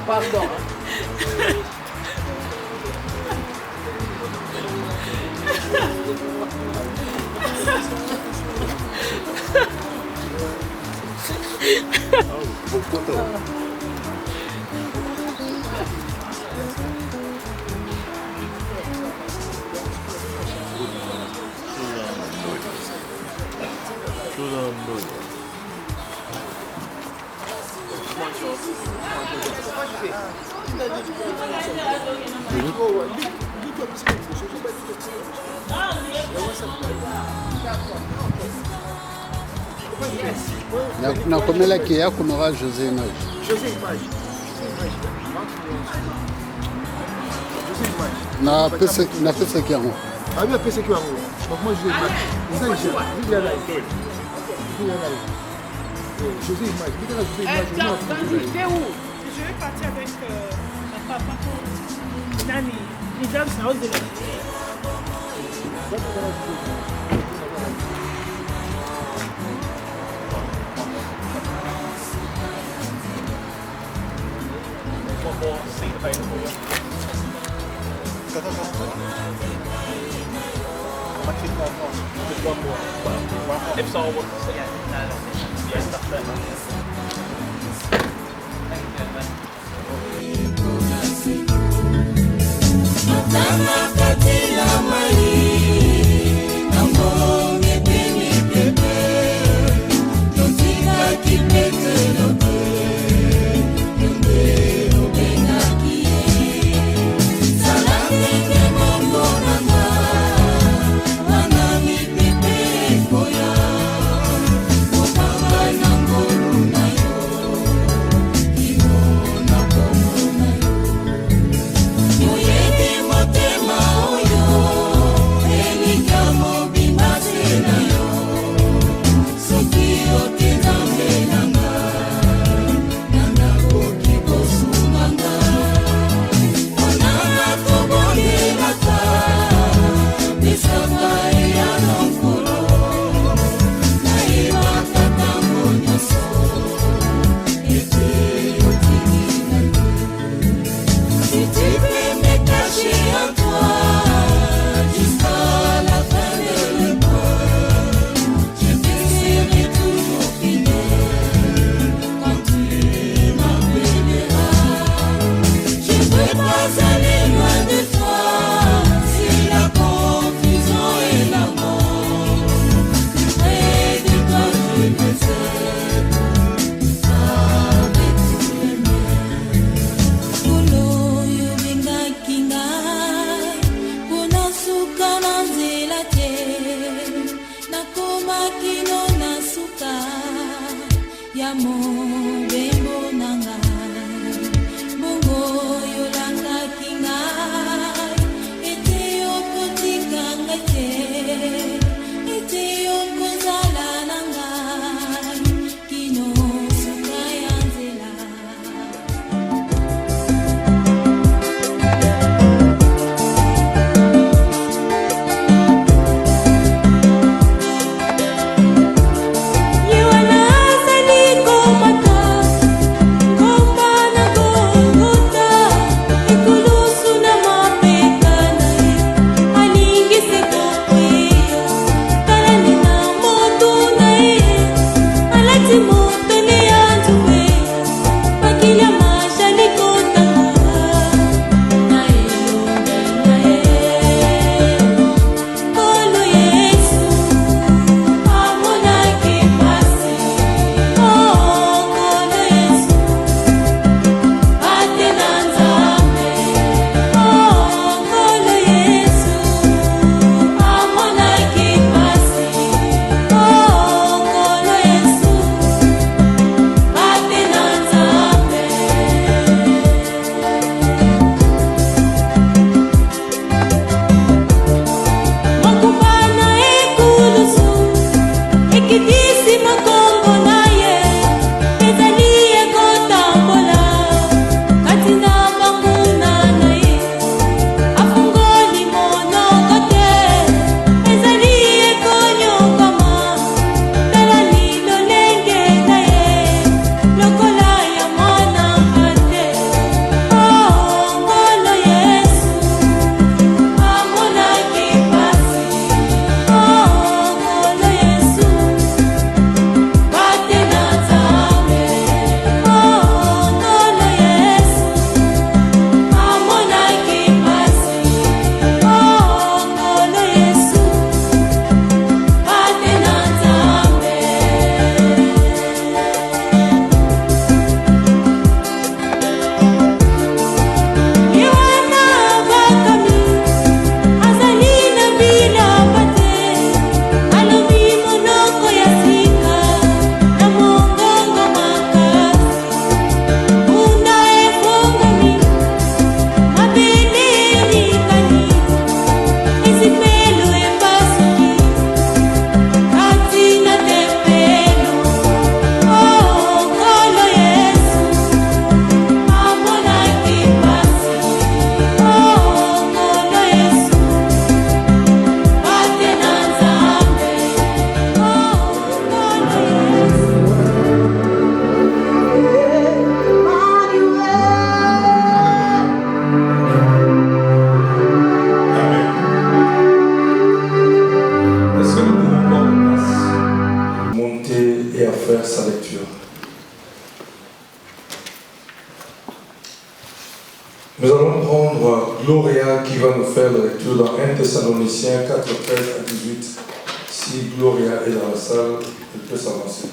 Pardon. Na komela ki ya kunora José Image. José Image. Na pesa ki yango. Ah oui, na pesa ki yango. Donc moi José Image. Vous avez José Image. T'es où? Je vais partir avec ma papa pour Nani. Les dames, ça ose de la vie. If so, yes, that's it. Tema Nous allons prendre Gloria qui va nous faire la lecture dans 1 Thessaloniciens 4, 13 à 18. Si Gloria est dans la salle, elle peut s'avancer.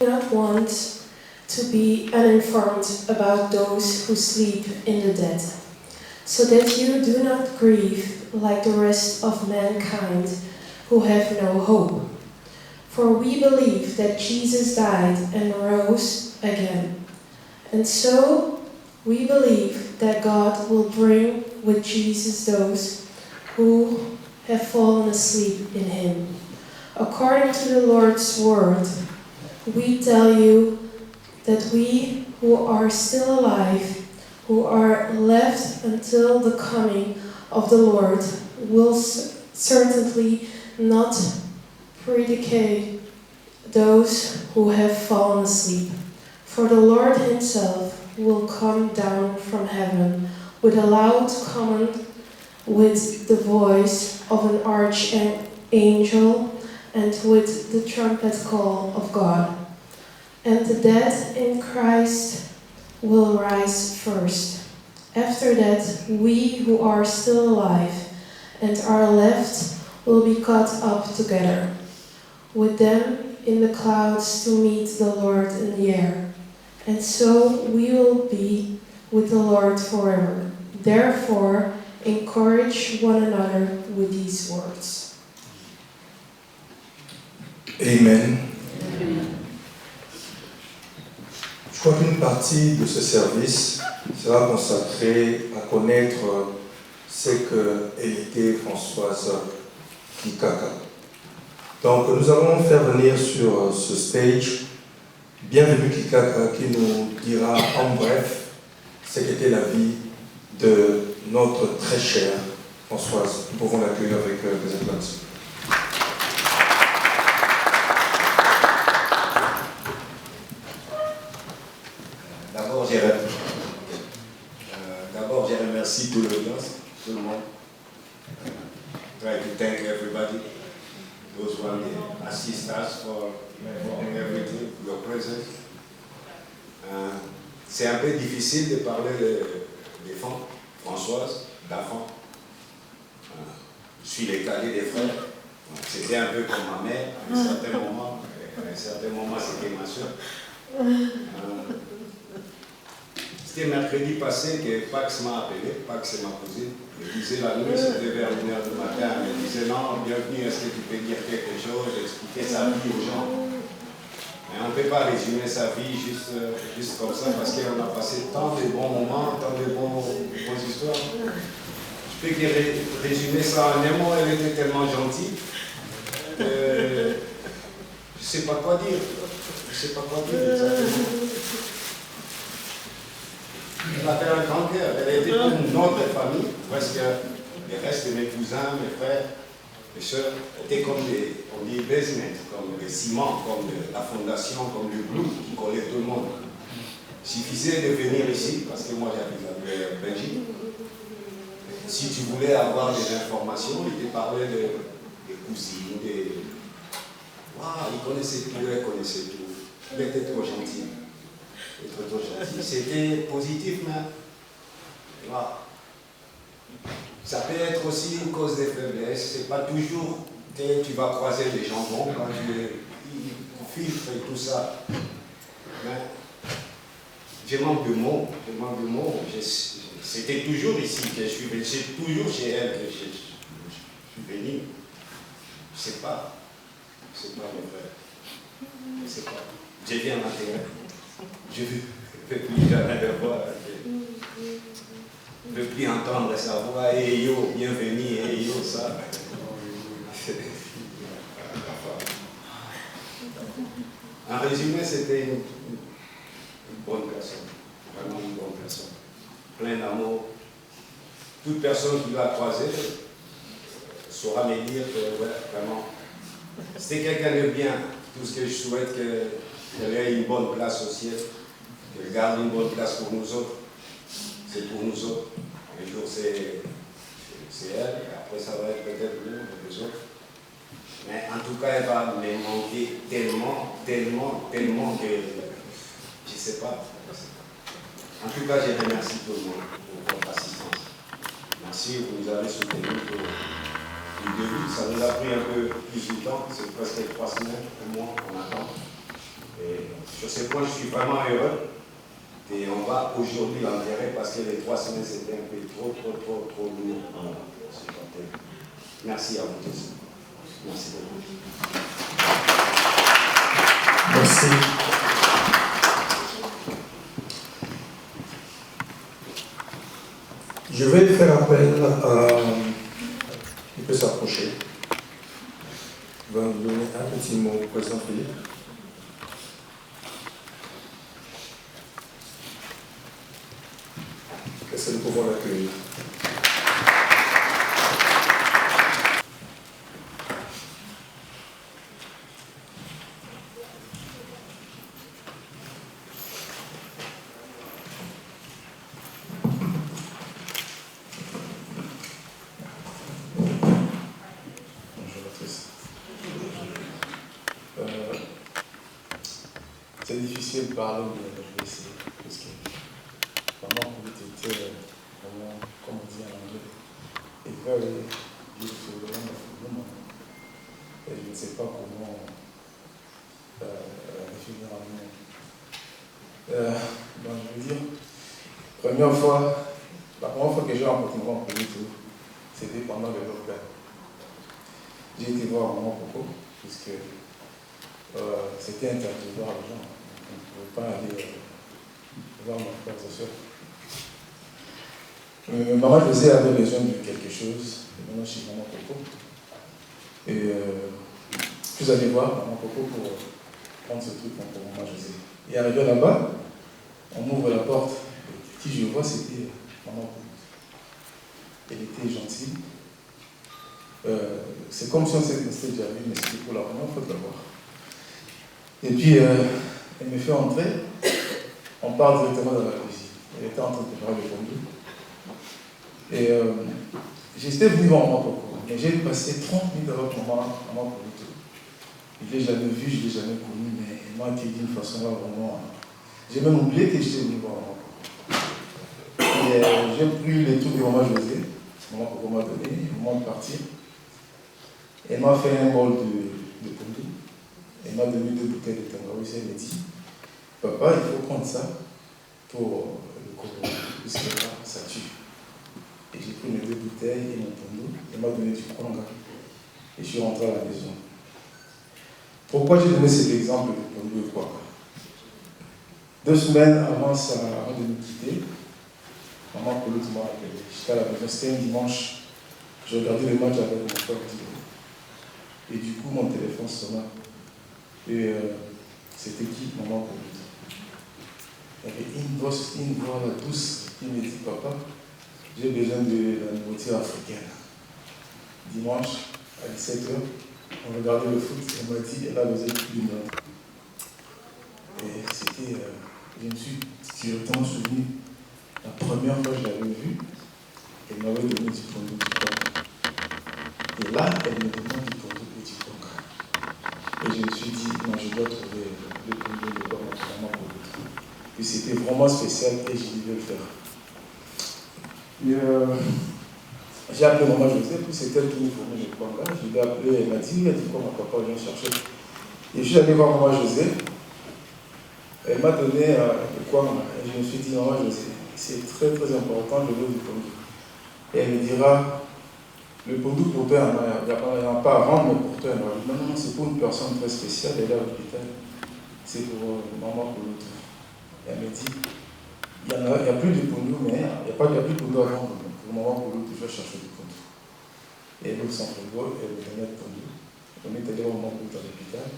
I do not want to be uninformed about those who sleep in the dead, so that you do not grieve like the rest of mankind who have no hope. For we believe that Jesus died and rose again, and so we believe that God will bring with Jesus those who have fallen asleep in him. According to the Lord's word, we tell you that we who are still alive, who are left until the coming of the Lord, will certainly not predicate those who have fallen asleep. For the Lord himself will come down from heaven with a loud command, with the voice of an archangel, and with the trumpet call of God. And the dead in Christ will rise first. After that, we who are still alive and are left will be caught up together with them in the clouds to meet the Lord in the air. And so we will be with the Lord forever. Therefore, encourage one another with these words. Amen. Je crois qu'une partie de ce service sera consacrée à connaître ce qu'elle était Françoise Kikaka. Donc nous allons faire venir sur ce stage Bienvenue Kikaka qui nous dira en bref ce qu'était la vie de notre très chère Françoise. Nous pouvons l'accueillir avec des applaudissements. D'abord, je remercie tout le monde. Try to thank everybody, those who assist us for everything, your presence. C'est un peu difficile de parler des femmes, Françoise, d'enfants. Je suis le cadet des frères. C'était un peu comme ma mère, à un certain moment. À un certain moment, c'était ma soeur. C'était mercredi passé que Pax m'a appelé, Pax c'est ma cousine. Elle disait la nuit, c'était vers 1h du matin. Elle disait non, bienvenue, est-ce que tu peux dire quelque chose, expliquer sa vie aux gens. Mais on ne peut pas résumer sa vie juste comme ça parce qu'on a passé tant de bons moments, tant de bonnes histoires. Je peux résumer ça en un mot, elle était tellement gentille. Je ne sais pas quoi dire. Je ne sais pas quoi dire exactement. Elle avait un grand cœur. Elle était pour notre famille, presque le reste de mes cousins, mes frères, mes soeurs, étaient comme des, on dit basement, comme des ciments, comme la fondation, comme le glue qui collait tout le monde. Il suffisait de venir ici, parce que moi j'habite en Belgique. Si tu voulais avoir des informations, il te parlait des cousines, des... Waouh, il connaissait tout, elle connaissait tout. Il était trop gentil. C'était positif, mais voilà. Ça peut être aussi une cause de faiblesse. C'est pas toujours que tu vas croiser des gens bons quand tu filtres et tout ça. Mais je manque de mots. C'était toujours ici que je suis venu. C'est toujours chez elle que je suis venu. Je sais pas mes frères. Je ne sais pas. J'ai bien l'intérêt. Je ne peux plus jamais le voir. Je ne peux plus entendre sa voix. Hey yo, bienvenue, hey yo, ça. En résumé, c'était une bonne personne. Vraiment une bonne personne. Plein d'amour. Toute personne qui l'a croisé saura me dire que, ouais, vraiment, c'était quelqu'un de bien. Tout ce que je souhaite, qu'elle ait une bonne place au ciel, qu'elle garde une bonne place pour nous autres. C'est pour nous autres. Un jour, c'est elle, et après, ça va être peut-être nous, les autres. Mais en tout cas, elle va me manquer tellement, tellement, tellement que je ne sais pas. En tout cas, je remercie tout le monde pour votre assistance. Merci, vous nous avez soutenus pour le début. Ça nous a pris un peu plus de temps, c'est presque 3 semaines, un mois qu'on attend. Et sur ce point, je suis vraiment heureux. Et on va aujourd'hui l'enterrer parce que les 3 semaines, c'était un peu trop lourd. Merci à vous tous. Merci beaucoup. Merci. Je vais faire appel à... Il peut s'approcher. Il va nous donner un petit mot, président Philippe. Est-ce que nous pouvons l'accueillir? C'est difficile de parler, mais je vais essayer. Parce que vraiment, vous étiez vraiment, comme on dit en anglais, et very beautiful woman. Et je ne sais pas comment définir un mot. Bon, je veux dire, la première fois que j'ai rencontré Maman Polito, c'était pendant le lockdown. J'ai été voir Maman Coco, puisque c'était interdit de voir les gens. On ne pouvait pas aller voir mon frère et soeur. Maman José avait besoin de quelque chose, et maintenant chez Maman Coco. Et je suis allé voir Maman Coco pour prendre ce truc pour Maman José. Et arrivé là-bas, on m'ouvre la porte. Et qui je vois, c'était Maman Coco. Elle était gentille. C'est comme si on s'était déjà vu, mais c'était pour la première fois de la voir. Et puis, elle me fait entrer, on part directement dans la cuisine. Elle était en train de préparer le fondue. Et j'étais venu voir Maman Coco, mais j'ai passé 30 minutes avec Maman Polito. Je ne l'ai jamais vu, je ne l'ai jamais connu, mais elle m'a accueilli d'une façon là vraiment. J'ai même oublié que j'étais venu voir Maman Coco. Et j'ai pris les trucs de Maman José, Maman Coco m'a donné, au moment de partir. Elle m'a fait un bol de fondue. Elle m'a donné 2 bouteilles de tangawizi. Elle m'a dit, papa, il faut prendre ça pour le corona, puisque là, ça tue. Et j'ai pris mes 2 bouteilles et mon tango. Elle m'a donné du kwanga. Et je suis rentré à la maison. Pourquoi j'ai donné cet exemple de tango et kwanga? 2 semaines avant de nous quitter, Maman Polito m'a appelé. J'étais à la maison, c'était un dimanche. Je regardais le match avec mon frère. Et du coup, mon téléphone sonna. Et c'était qui? Maman Polito. Il y avait une voix douce qui me dit, papa, j'ai besoin de la nourriture africaine. Dimanche, à 17h, on regardait le foot, elle m'a dit, elle a besoin d'une note. Et c'était, je me suis directement souvenu, la première fois que je l'avais vue, elle m'avait donné du fondue du kwanga. Et là, elle me demande du fondue et du kwanga. Et je me suis dit, non, je dois trouver le fondue de Maman Polito. Et c'était vraiment spécial et je devais le faire. J'ai appelé Maman José, puis c'est elle qui me fournit le kwanga. Je l'ai appelé, elle m'a dit quoi mon papa vient chercher. Et je suis allé voir Maman José. Elle m'a donné le kwanga. Et je me suis dit, Maman José, c'est très très important, je veux du kwanga. Et elle me dira, Le Pondou, pour toi, il n'y a pas à vendre, mais pour toi, non, non, c'est pour une personne très spéciale, elle est à l'hôpital. C'est pour maman, pour l'autre. Et elle me dit, il n'y a plus de Pondou, mais il n'y a plus de Pondou à vendre. Pour maman, pour l'autre, je vais chercher du Pondou. Et elle ouvre son frigo, elle me donnait le Pondou. On est allé au moment où à l'hôpital.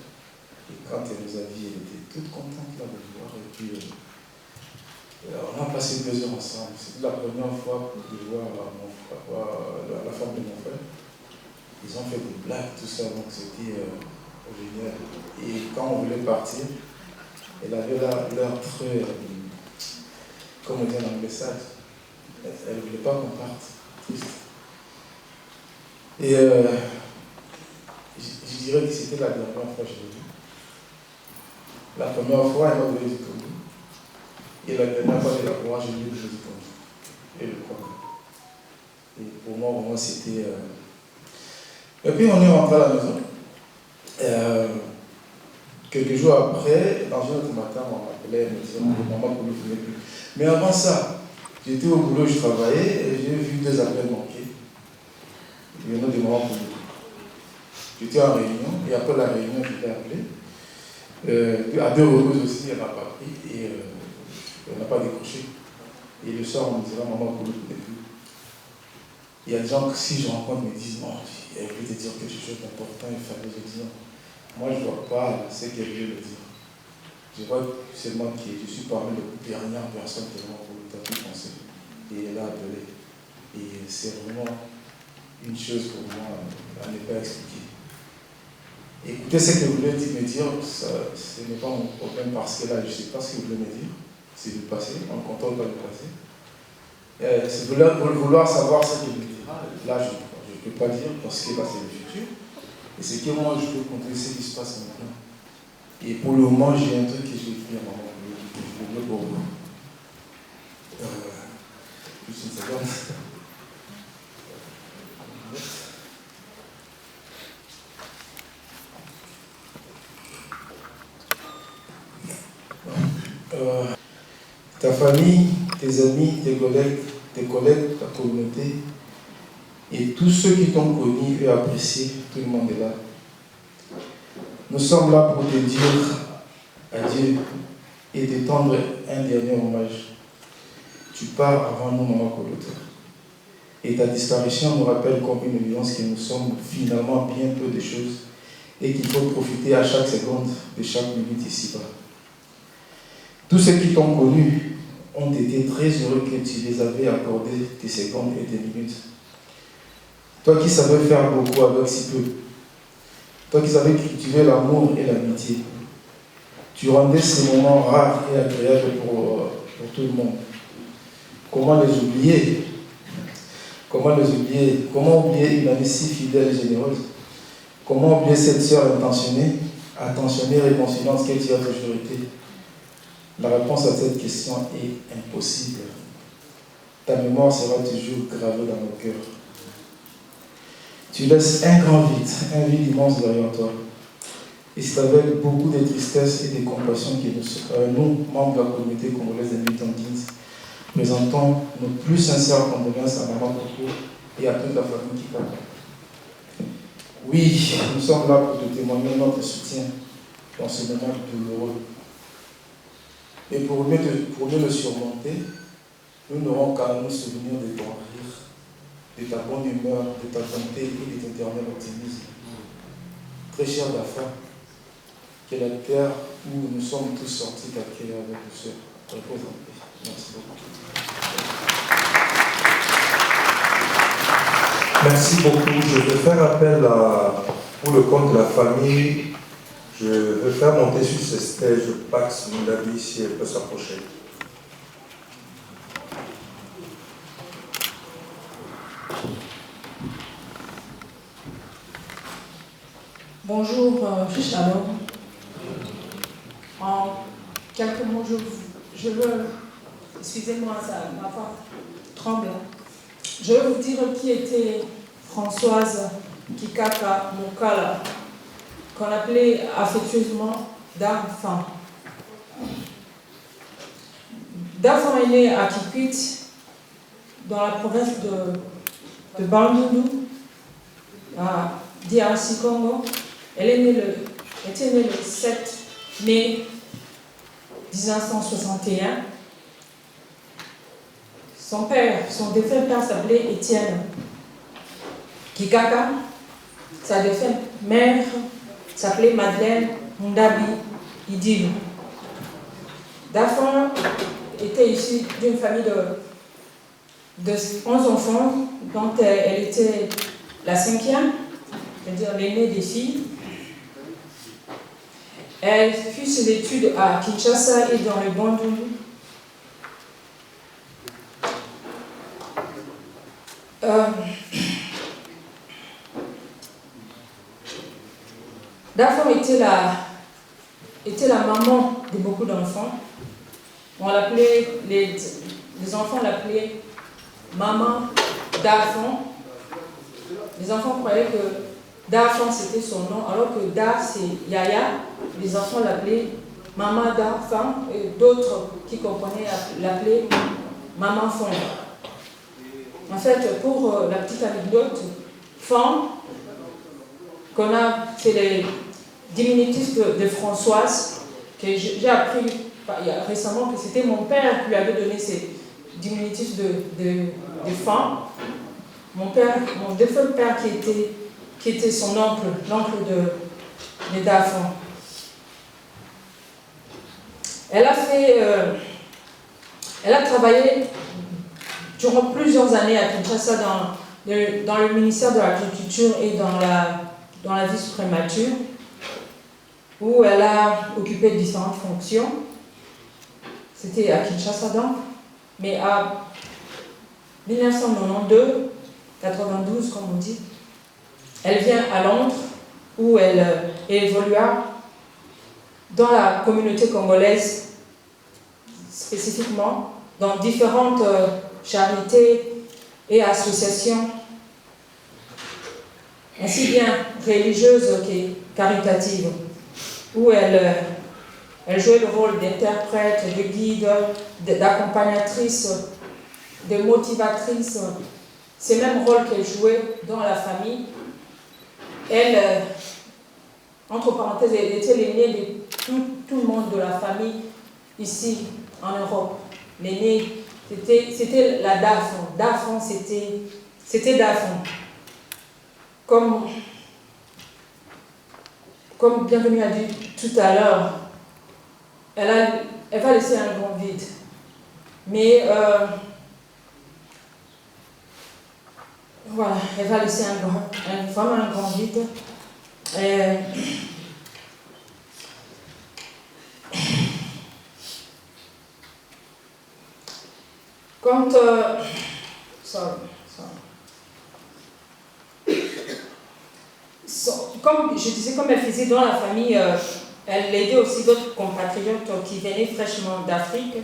Et quand elle nous a dit, elle était toute contente là, de le voir. Et puis, on a passé 2 heures ensemble. C'était la première fois de voir la femme de mon frère. Ils ont fait des blagues, tout ça, donc c'était génial. Et quand on voulait partir, elle avait l'air très, comme on dit en anglais, sage. Elle ne voulait pas qu'on parte, triste. Et je dirais que c'était la dernière fois que je l'ai vue. La première fois, elle m'a donné du Pondou. Et la dernière fois, moi, j'ai lu le jeu du Pondou. Et le Pondou. Et pour moi, vraiment, c'était... Et puis, on est rentré à la maison. Quelques jours après, dans un autre matin, on m'appelait, elle me disait, maman, pour ne venait plus. Mais avant ça, j'étais au boulot, je travaillais, et j'ai vu 2 appels manqués. Il y en a des moments pour nous. J'étais en réunion, et après la réunion, je l'ai appelé. À 2 reprises aussi, elle n'a pas pris, et elle n'a pas décroché. Et le soir, on me dira, maman, pour ne venait plus. Il y a des gens que si je rencontre, me disent, non, elle veut te dire quelque chose d'important, il fallait le dire. Moi, je ne vois pas ce qu'elle veut le dire. Je vois seulement que je suis parmi les dernières personnes tellement pour le tapis français. Et elle a appelé. Et c'est vraiment une chose pour moi à ne pas expliquer. Écoutez ce qu'elle voulait me dire, ce n'est pas mon problème parce que là, je ne sais pas ce qu'elle voulait me dire. C'est le passé, on ne contrôle pas le passé. C'est vouloir savoir ce qu'elle me dira. Là, je ne peux pas dire parce que là, c'est le futur. Et c'est que moi, je peux contrôler ce qui se passe maintenant. Et pour le moment, j'ai un truc que j'ai écrit à maman, que je voulais pour vous. Juste une seconde. Ta famille, tes amis, tes collègues, ta communauté, et tous ceux qui t'ont connu et apprécié, tout le monde est là. Nous sommes là pour te dire adieu et te tendre un dernier hommage. Tu pars avant nous, maman Koloto. Et ta disparition nous rappelle comme une évidence que nous sommes finalement bien peu de choses et qu'il faut profiter à chaque seconde de chaque minute ici-bas. Tous ceux qui t'ont connu ont été très heureux que tu les avais accordé tes secondes et tes minutes. Toi qui savais faire beaucoup avec si peu. Toi qui savais cultiver l'amour et l'amitié. Tu rendais ces moments rares et agréables pour tout le monde. Comment les oublier? Comment les oublier? Comment oublier une amie si fidèle et généreuse? Comment oublier cette sœur attentionnée, réconciliante qu'elle a toujours été? La réponse à cette question est impossible. Ta mémoire sera toujours gravée dans nos cœurs. Tu laisses un grand vide immense derrière toi. Et c'est avec beaucoup de tristesse et de compassion que nous, membres de la communauté congolaise des militants Kings, présentons nos plus sincères condoléances à Maman Koko et à toute la famille qui parle. Oui, nous sommes là pour te témoigner notre soutien dans ce moment douloureux. Et pour mieux le surmonter, nous n'aurons qu'à nous souvenir de ton rire, de ta bonne humeur, de ta bonté et de ton éternel optimisme. Très cher Dafa, que la terre où nous sommes tous sortis d'accueillir avec douceur repose en paix. Merci beaucoup. Merci beaucoup. Je vais faire appel pour le compte de la famille. Je vais faire monter sur ce stage Pax Moulabi si elle peut s'approcher. Bonjour, Shalom. En quelques mots, je veux, excusez-moi, ma voix tremble. Je veux vous dire qui était Françoise Kikaka Mokala, qu'on appelait affectueusement Darfan. Darfan est né à Kikwit, dans la province de Bandundu, à DRC Congo. Elle était née le 7 mai 1961. Son défunt père s'appelait Étienne Kikaka. Sa défunte mère s'appelait Madeleine Ndabi Idilu. Dafon était issue d'une famille de 11 enfants, dont elle était la 5e, c'est-à-dire l'aînée des filles. Elle fit ses études à Kinshasa et dans le Bandundu. Dafon était la maman de beaucoup d'enfants. On l'appelait, les enfants l'appelaient Maman Dafon. Les enfants croyaient que Dafon c'était son nom, alors que Da c'est Yaya. Les enfants l'appelaient Maman Dafon et d'autres qui comprenaient l'appelaient Maman Fon. En fait, pour la petite anecdote, Fon, c'est les diminutifs de Françoise, que j'ai appris récemment que c'était mon père qui lui avait donné ces diminutifs de Fon. Mon défunt père qui était son oncle, l'oncle de Dafon. Elle a travaillé durant plusieurs années à Kinshasa dans le ministère de l'Agriculture et dans la vie prémature, où elle a occupé différentes fonctions. C'était à Kinshasa donc, mais à 1992, 92 comme on dit, elle vient à Londres, où elle évolua dans la communauté congolaise, spécifiquement dans différentes charités et associations, ainsi bien religieuses que caritatives, où elle jouait le rôle d'interprète, de guide, d'accompagnatrice, de motivatrice. C'est le même rôle qu'elle jouait dans la famille. Elle, entre parenthèses, elle était l'aînée de tout le monde de la famille ici en Europe. L'aînée, c'était la Dafon. Dafon, c'était Dafon. Comme Bienvenue a dit tout à l'heure, elle va laisser un grand vide. Mais voilà, elle va laisser vraiment un grand vide. Comme je disais, comme elle faisait dans la famille, elle aidait aussi d'autres compatriotes qui venaient fraîchement d'Afrique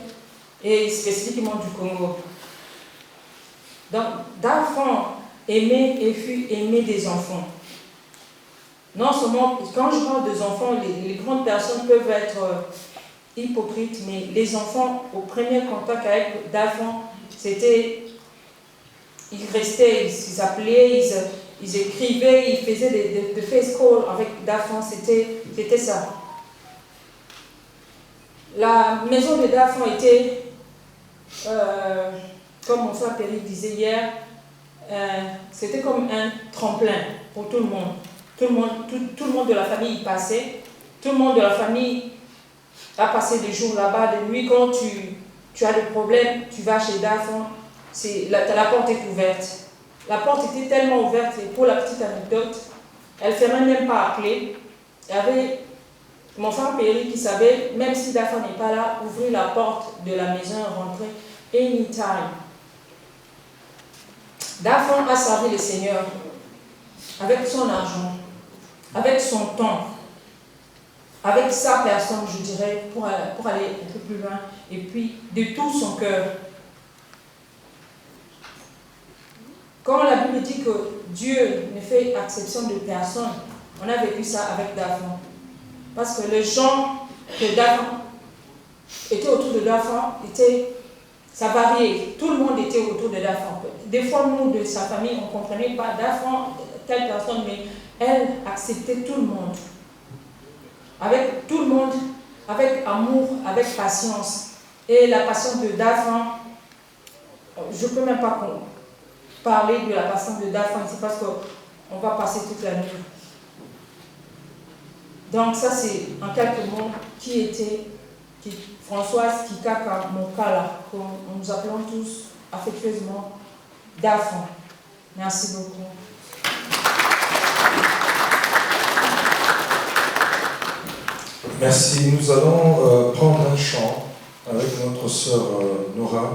et spécifiquement du Congo. Donc, Dafon aimait et fut aimé des enfants. Non seulement, quand je parle des enfants, les grandes personnes peuvent être hypocrites, mais les enfants, au premier contact avec Dafon, c'était, ils restaient, ils appelaient, ils écrivaient, ils faisaient des face calls avec Dafon, c'était ça. La maison de Dafon était, comme mon frère Péry disait hier, c'était comme un tremplin pour tout le monde. Tout le monde de la famille y passait. Tout le monde de la famille a passé des jours là-bas, de nuit. Quand tu as des problèmes, tu vas chez Dafon, la porte est ouverte. La porte était tellement ouverte, et pour la petite anecdote, elle ne fermait même pas à clé. Il y avait mon frère Péry qui savait, même si Dafon n'est pas là, ouvrir la porte de la maison et rentrer anytime. Dafon a servi le Seigneur avec son argent, avec son temps, avec sa personne, je dirais, pour aller un peu plus loin, et puis de tout son cœur. Quand la Bible dit que Dieu ne fait exception de personne, on a vécu ça avec Dafon. Parce que les gens que Dafon étaient autour de Dafon, ça variait. Tout le monde était autour de Dafon. Des fois, nous, de sa famille, on ne comprenait pas. Dafon, quelle personne, mais elle acceptait tout le monde. Avec tout le monde, avec amour, avec patience. Et la passion de Daphne, je ne peux même pas parler de la passion de Daphne ici parce qu'on va passer toute la nuit. Donc ça c'est en quelques mots qui était Françoise Kikaka Mokala, que nous appelons tous affectueusement Daphne. Merci beaucoup. Merci. Nous allons prendre un chant avec notre sœur Nora.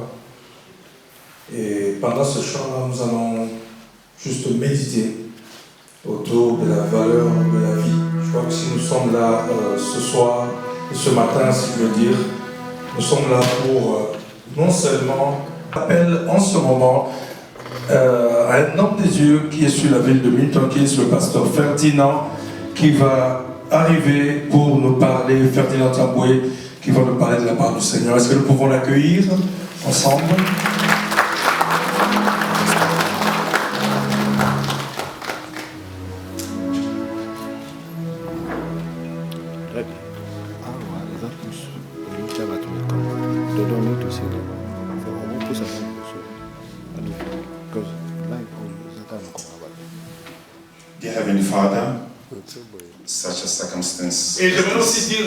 Et pendant ce chant-là, nous allons juste méditer autour de la valeur de la vie. Je crois que si nous sommes là ce soir, et ce matin, si je veux dire, nous sommes là pour non seulement appel en ce moment à un homme des dieux qui est sur la ville de Milton Keynes, le pasteur Ferdinand, qui va arriver pour nous parler, Ferdinand Tamboué, qui va nous parler de la part du Seigneur. Est-ce que nous pouvons l'accueillir ensemble? Dear Heavenly Father, such a circumstance. Et je veux aussi dire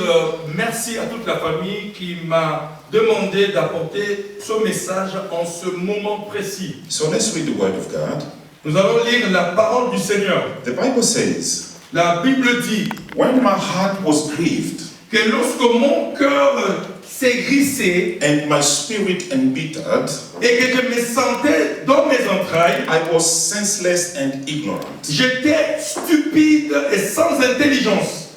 merci à toute la famille qui m'a demandé d'apporter ce message en ce moment précis. So let's read the Word of God. Nous allons lire la parole du Seigneur. The Bible says, la Bible dit, when my heart was grieved, que lorsque mon cœur s'est grissé, and my spirit embittered, et que je me sentais dans mes entrailles, I was senseless and ignorant. J'étais stupide et sans intelligence.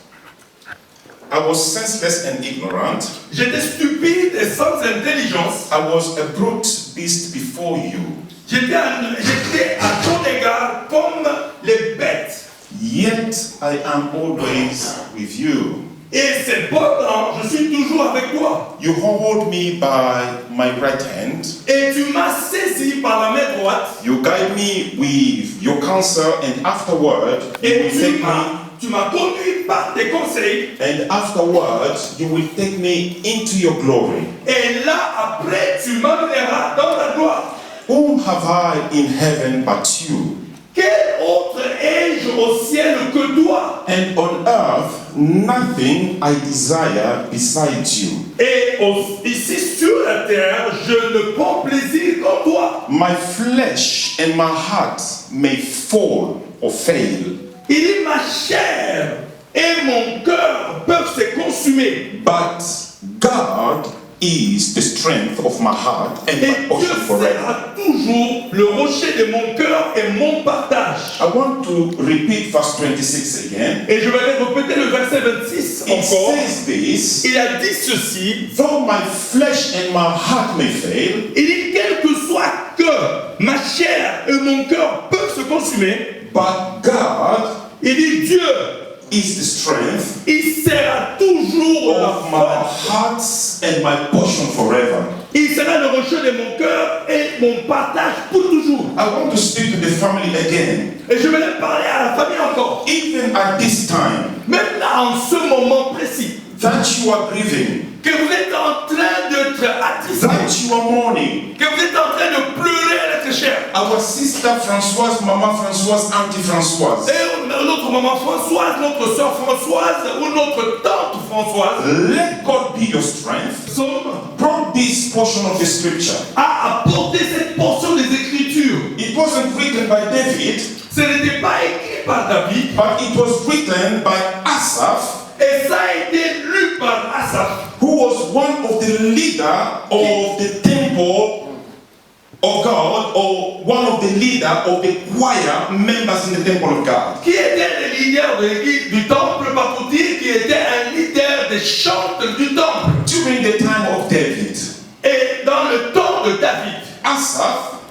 I was senseless and ignorant. J'étais stupide et sans intelligence. I was a brute beast before you. J'étais à ton égard comme les bêtes. Yet I am always with you. Et cependant, je suis toujours avec toi. You hold me by my right hand. Et tu m'as saisi par la main droite. You guide me with your counsel, and afterward et tu m'as conduit par tes conseils. And afterward you will take me into your glory. Et là après tu m'amèneras dans ta gloire. Whom have I in heaven but you? Quel autre ai-je au ciel que toi? And on earth, nothing I desire besides you. Et ici sur la terre, je ne prends plaisir qu'en toi. My flesh and my heart may fall or fail. Il dit ma chair et mon cœur peuvent se consumer. But God is the strength of my heart and my portion forever. Dieu sera toujours le rocher de mon cœur et mon partage. I want to repeat verse 26 again. Et je vais répéter le verset 26 encore. It says this. Il a dit ceci. Though my flesh and my heart may fail. Il dit quel que soit que ma chair et mon cœur peuvent se consumer. But God, il dit Dieu is the strength il sera toujours of my heart and my portion forever. Il sera le rocher de mon cœur et mon partage pour toujours. I want to speak to the family again. Et je vais leur parler à la famille encore. Even at this time, même là en ce moment précis, that you are grieving, que vous êtes en train d'être attristé, that you are mourning, que vous êtes en train de pleurer à l'être cher. Our sister Françoise, Maman Françoise, Auntie Françoise. Et notre maman Françoise, notre soeur Françoise ou notre tante Françoise. Let God be your strength. Brought this portion of the scripture. A apporté cette portion des Écritures. It wasn't written by David. Ce n'était pas écrit par David. But it was written by Asaph. Et ça a été lu par Asaph. Who was one of the leader of the temple of God, or one of the leader of the choir members in the temple of God. Qui était le leader de l'église du temple, pas pour dire qui était un leader des chanteurs du temple. During the time of David. Et dans le temps de David. Asaph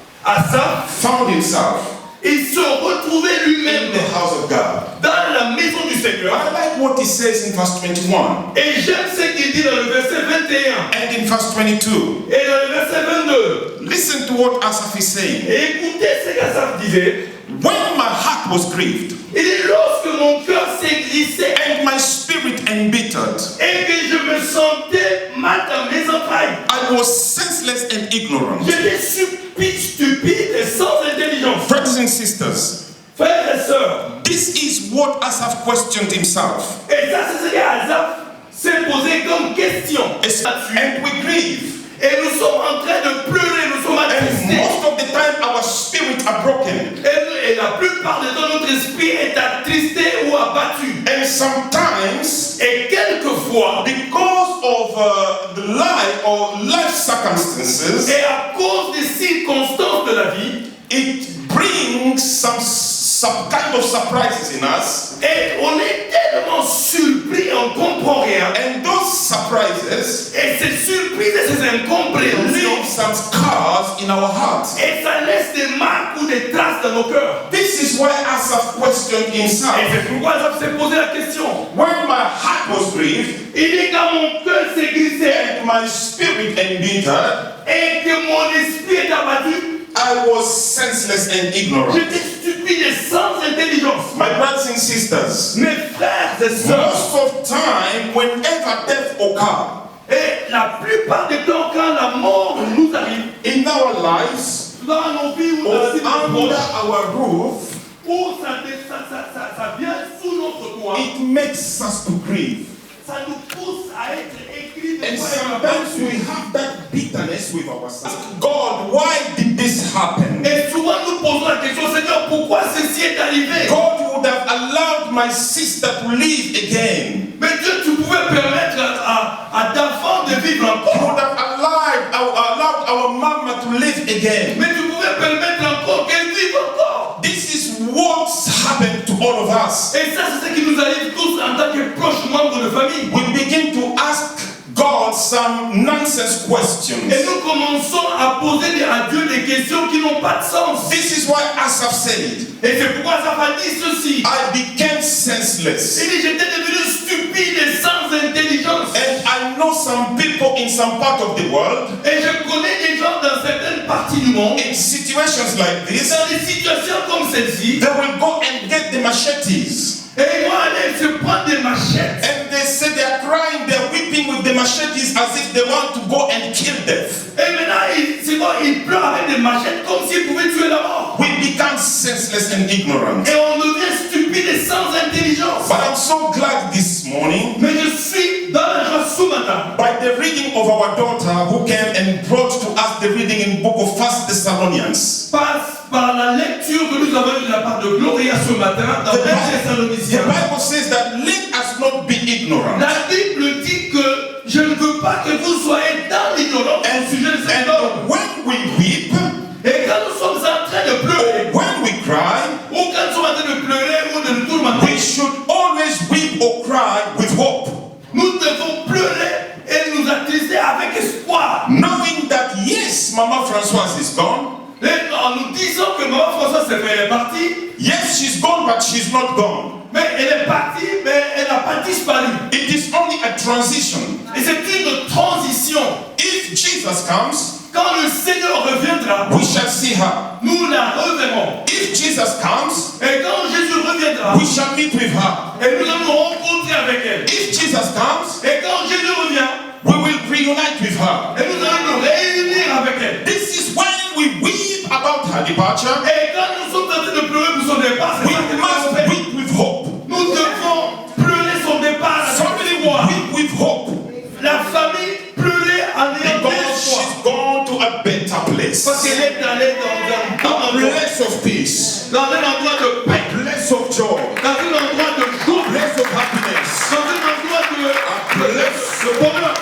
found himself. Il se retrouvait lui-même in the house of God. Dans la maison du Seigneur. I like what he says in verse 21. Et j'aime ce qu'il dit dans le verset 21. And in verse 22. Et dans le verset 22. Listen to what Asaph is saying. Et écoutez ce qu'Asaph disait. when my heart was grieved, il dit lorsque mon cœur s'est glissé and my spirit embittered, et que je me sentais mal dans mes entrailles, I was senseless and ignorant. j'étais stupide et sans intelligence. Brothers and sisters, Frères et sœurs, this is what Asaph questioned himself. et ça c'est ce qu'Asaph s'est posé comme question. And we grieve. Et nous sommes en train de pleurer, nous sommes And attristés. most of the time our spirits are broken. Et la plupart du temps, notre esprit est attristé ou abattu. And sometimes, Et quelquefois, because of the life circumstances, et à cause des circonstances de la vie, it brings some kind of surprises in us. et on est tellement surpris, on ne comprend rien. And those surprises Et ces surprises et ces incompréhensions, leave some scars in our hearts. et ça laisse des marques ou des traces dans nos cœurs. This is why Asaph questioned himself. Et c'est pourquoi Asaph s'est posé la question. When my heart was grieved, Il dit quand mon cœur s'est glissé and my spirit embittered, et que mon esprit est abattu, I was senseless and ignorant. j'étais stupide et sans intelligence. My brothers and sisters, Mes frères et sœurs, most of time, whenever death occurs et la plupart des temps quand la mort nous arrive, in our lives, dans nos vies ou dans or la vie de nos under proches, our roof, où ça vient sous notre toit, it makes us to grieve. ça nous pousse à être écrit de And foi et sometimes abattu. we have that bitterness with ourselves. God, why did this happen? Et souvent nous posons la question, Seigneur, pourquoi ceci est arrivé? God would have allowed my sister to live again. Mais Dieu, tu pouvais permettre à d'enfants de vivre He encore. would have allowed our mama to live again. Mais tu pouvais permettre encore qu'elle vive encore. This is what's happened to all of us. Et ça, c'est ce qui nous arrive tous en tant que proches membres de famille. We begin to ask God some nonsense questions. Et nous commençons à poser à Dieu des questions qui n'ont pas de sens. This is why Asaph said, Et c'est pourquoi ça va dire ceci. I became senseless. Il dit, j'étais devenu stupide et sans intelligence. And I know some people in some part of the world, Et je connais des gens dans certaines parties du monde, in situations like this, dans des situations comme celle-ci, they will go and get the machetes. et ils vont aller se prendre des machettes. And they say they are crying, they are weeping with the machetes as if they want to go and kill death. Et maintenant, ils pleurent avec des machettes comme s'ils pouvaient tuer la mort. We become senseless and ignorant. Et on devient stupide et sans intelligence. But I'm so glad this morning, Mais je suis dans la joie ce matin, by the reading of our daughter who came and brought to us the reading in book of 1 Thessalonians. par la lecture que nous avons de la part de Gloria ce matin dans 1 Thessaloniciens. The Bible says that let us not be ignorant. La Bible dit que je ne veux pas que vous soyez dans l'ignorance au sujet de cet homme. When we weep, Et quand nous sommes en train de pleurer, when we cry, ou quand nous sommes en train de pleurer ou de nous tourmenter, we should always weep or cry with hope, nous devons pleurer et nous attrister avec espoir. knowing that yes, Mama Françoise is gone. Et en nous disant que Maman Françoise est partie, Yes, she's gone, but she's not gone. mais elle est partie, mais elle n'a pas disparu. It is only a transition. Et c'est une transition. If Jesus comes, Quand le Seigneur reviendra, we shall see her. nous la reverrons. If Jesus comes, Et quand Jésus reviendra, we shall meet with her. et nous allons nous rencontrer avec elle. If Jesus comes, Et quand Jésus revient, we will reunite with her. et nous allons nous réunir avec elle. This is when we weep about her departure. Et quand nous sommes en train de pleurer pour son départ, c'est We ça que nous must allons faire. weep with hope. Nous devons pleurer son départ. Somebody Family weep with hope. La famille pleurer en ayant de Because l'espoir. she's gone to a better place. Parce qu'elle est allée dans A place of peace. un endroit de paix, A place of joy. dans un endroit de A joie, place of happiness. dans un endroit de bonheur.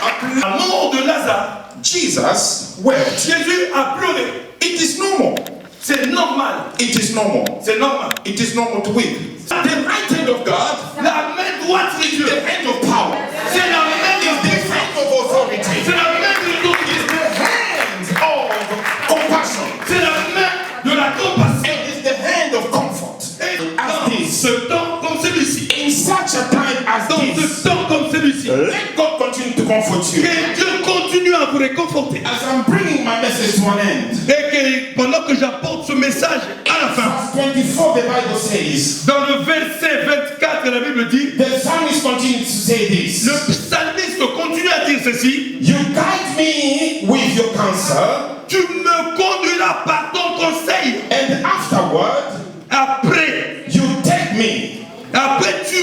La mort de Lazare, Jesus wept. Jésus a pleuré. It is normal. C'est normal. It is normal. C'est normal. It is normal to weep. The right hand of God La main droite de is Dieu, the hand of power. c'est la main Is the hand of authority. c'est la main de l'autorité, Is the hand of compassion. c'est la main de la compassion. And is the hand of comfort. Et As dans this, ce temps comme celui-ci, in such a time as dans this, ce temps comme celui-ci, let God continue to comfort you. que Dieu continue à vous réconforter. As I'm bringing my message to an end, Et que pendant que j'apporte ce message à la fin, verse 24 24, the Bible says, Dans le verset 24, la Bible dit, the psalmist continues to say this. le psalmiste continue à dire ceci. You guide me with your counsel. Tu me conduiras par ton conseil. And afterward, après, you take me. Après, tu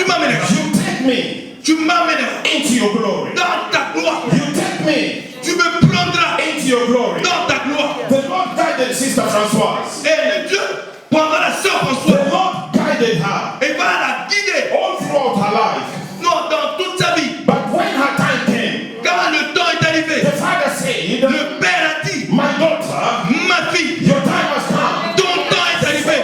m'amèneras. You take me. Tu m'amèneras into your glory. Dans ta gloire. You take me. Tu me prendras into your glory. Dans ta gloire. The Lord guided Sister Françoise. Et le Dieu prendra la sœur Françoise. The Lord guided her. Et va la guider. All throughout her life. Non, dans toute sa vie. But when her time came, quand le temps est arrivé, the father said, le père a dit, my daughter, ma fille, your time has come. Ton temps est arrivé.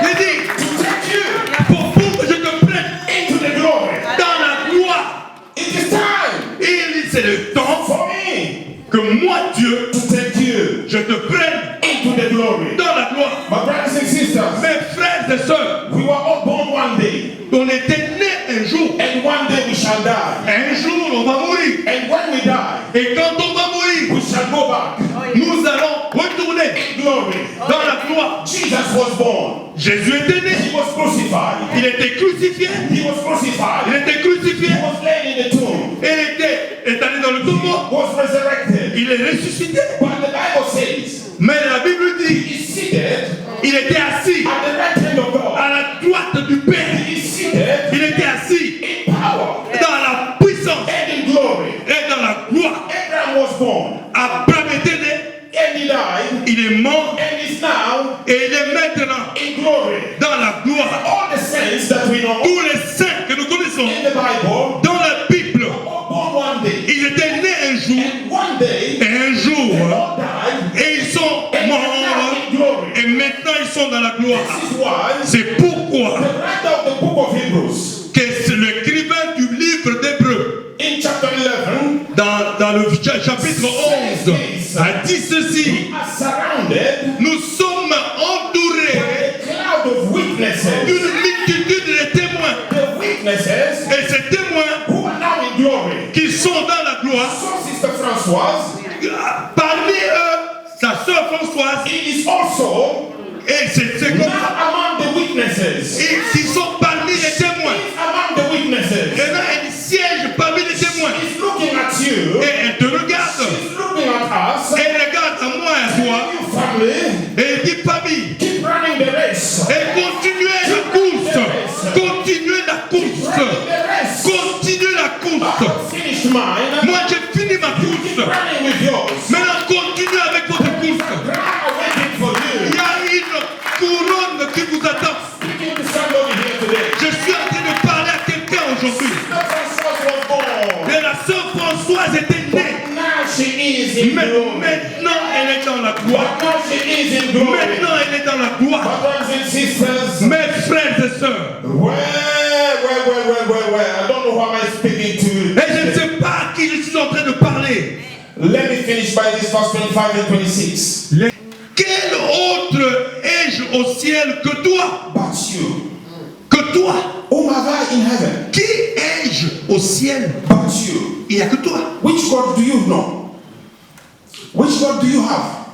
Il dit, to take you pour que je te prenne into the glory. Dans la gloire. It is time. Il dit, c'est le temps for me que moi, Dieu, to take you je te prenne into the glory. Dans la gloire. My brothers and sisters, mes frères et sœurs, we were all born one day. On était nés un jour. And one day we shall die. Un jour, on va mourir. And when we die, et quand on va mourir, we shall go back. Nous allons retourner in glory. Dans la gloire. Jesus was born. Jésus était né. He was crucified. Il était crucifié. He was crucified. Il était crucifié. He was laid in the tomb. Il était étalé dans le tombeau. He was resurrected. Il est ressuscité. But the Bible says, mais la Bible dit, he is seated. Il était assis at the right hand of God. À la droite du Père. He is seated. Il était assis in power. Dans la puissance. And in glory. Et dans la gloire. Abraham was born. Abraham était né. And he died. Il est mort. And is now. Et il est maintenant. In glory. Dans la gloire. All the saints that we know. Tous les saints que nous connaissons. In the Bible. Dans la Bible. Born one day. Ils étaient nés un jour. And one day. Et un jour. The Lord died. Et ils sont morts. Et maintenant ils sont dans la gloire. C'est pourquoi que l'écrivain du livre d'Hébreux, dans le chapitre 11, a dit ceci: nous sommes entourés d'une multitude de témoins. Et ces témoins qui sont dans la gloire, parmi eux, sa sœur Françoise, et c'est comme ils sont parmi les témoins. Et là, elle siège parmi les témoins. Et elle te regarde. Elle regarde à moi et à toi. Et elle dit, famille, et continuez la course. Continuez la course. Continuez la course. Moi, j'ai fini ma course. Maintenant, continuez avec votre course. Il y a une couronne qui vous attend. Je suis en train de parler à quelqu'un aujourd'hui. Et la sœur Françoise était née. Mais maintenant, elle est dans la gloire. Maintenant, elle est dans la gloire. Mes frères et sœurs. Et je ne sais pas à qui je suis en train de parler. Let me finish by this verse 25 and 26. Quel autre ai-je au ciel que toi? But you. Que toi. Whom have I in heaven? Qui ai-je au ciel? But you. Il n'y a que toi. Which God do you know? Which God do you have?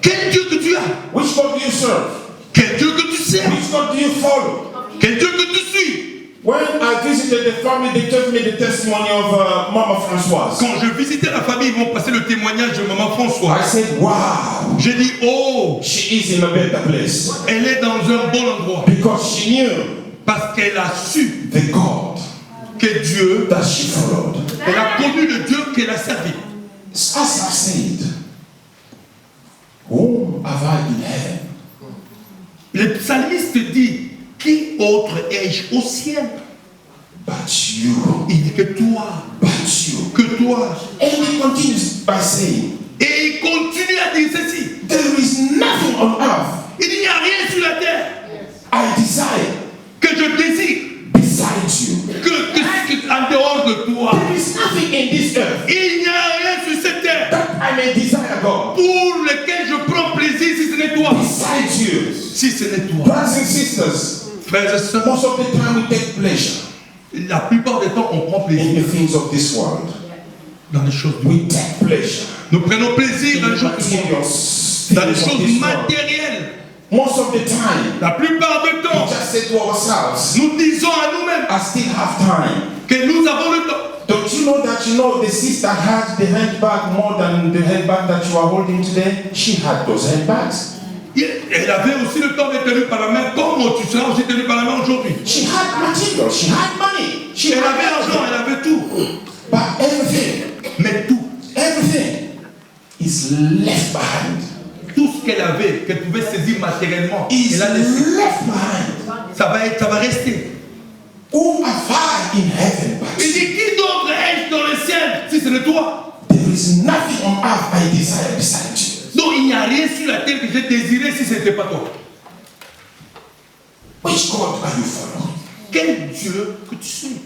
Quel Dieu que tu as? Which God do you serve? Quel Dieu que tu sers? Which God do you follow? Quel Dieu que tu suis? When I visited the family, they told me the testimony of Mama Françoise. Quand je visitais la famille, ils m'ont passé le témoignage de Maman Françoise. I said, wow. J'ai dit, oh. She is in a better place. Elle est dans un bon endroit. Because she knew. Parce qu'elle a su. The God. Que Dieu. That she followed. Elle a connu le Dieu qu'elle a servi. As I've said, whom have I in heaven? Le psalmiste dit, qui autre ai-je au ciel? But you. Il dit que toi. But you. Que toi. And he continues by saying, et il continue à dire ceci. There is nothing on earth. Il n'y a rien sur la terre. I desire. Que je désire. Besides you. Que en dehors de toi. There is nothing in this earth. Il n'y a rien sur cette terre. That I may desire God. Pour lequel je prends plaisir si ce n'est toi. Besides you. Si ce n'est toi. Brothers and sisters. Frères et sœurs. Most of the time we take pleasure. La plupart des temps, on prend plaisir. In the things of this world. Dans les choses du we take pleasure. Nous prenons plaisir dans les choses du monde. Dans les choses matérielles. Most of the time, la plupart du temps, we just say to ourselves, nous disons à nous-mêmes I still have time. que nous avons le temps. Don't you know that the sister had the handbag more than the handbag that you are holding today? She had those handbags. Elle avait aussi le temps d'être tenue par la main, comme tu seras aussi tenu par la main aujourd'hui. She had material, she had money. Elle avait l'argent, elle avait tout. But everything, mais tout, everything is left behind. Tout ce qu'elle avait, qu'elle pouvait saisir matériellement, Is elle a laissé. left behind. Ça va rester. Who have I in heaven? Il dit, qui d'autre est dans le ciel si ce n'est toi? There is nothing on earth I desire beside you. Donc il n'y a rien sur la terre que j'ai désiré si ce n'était pas toi. Which God are you following? Quel Dieu que tu suis?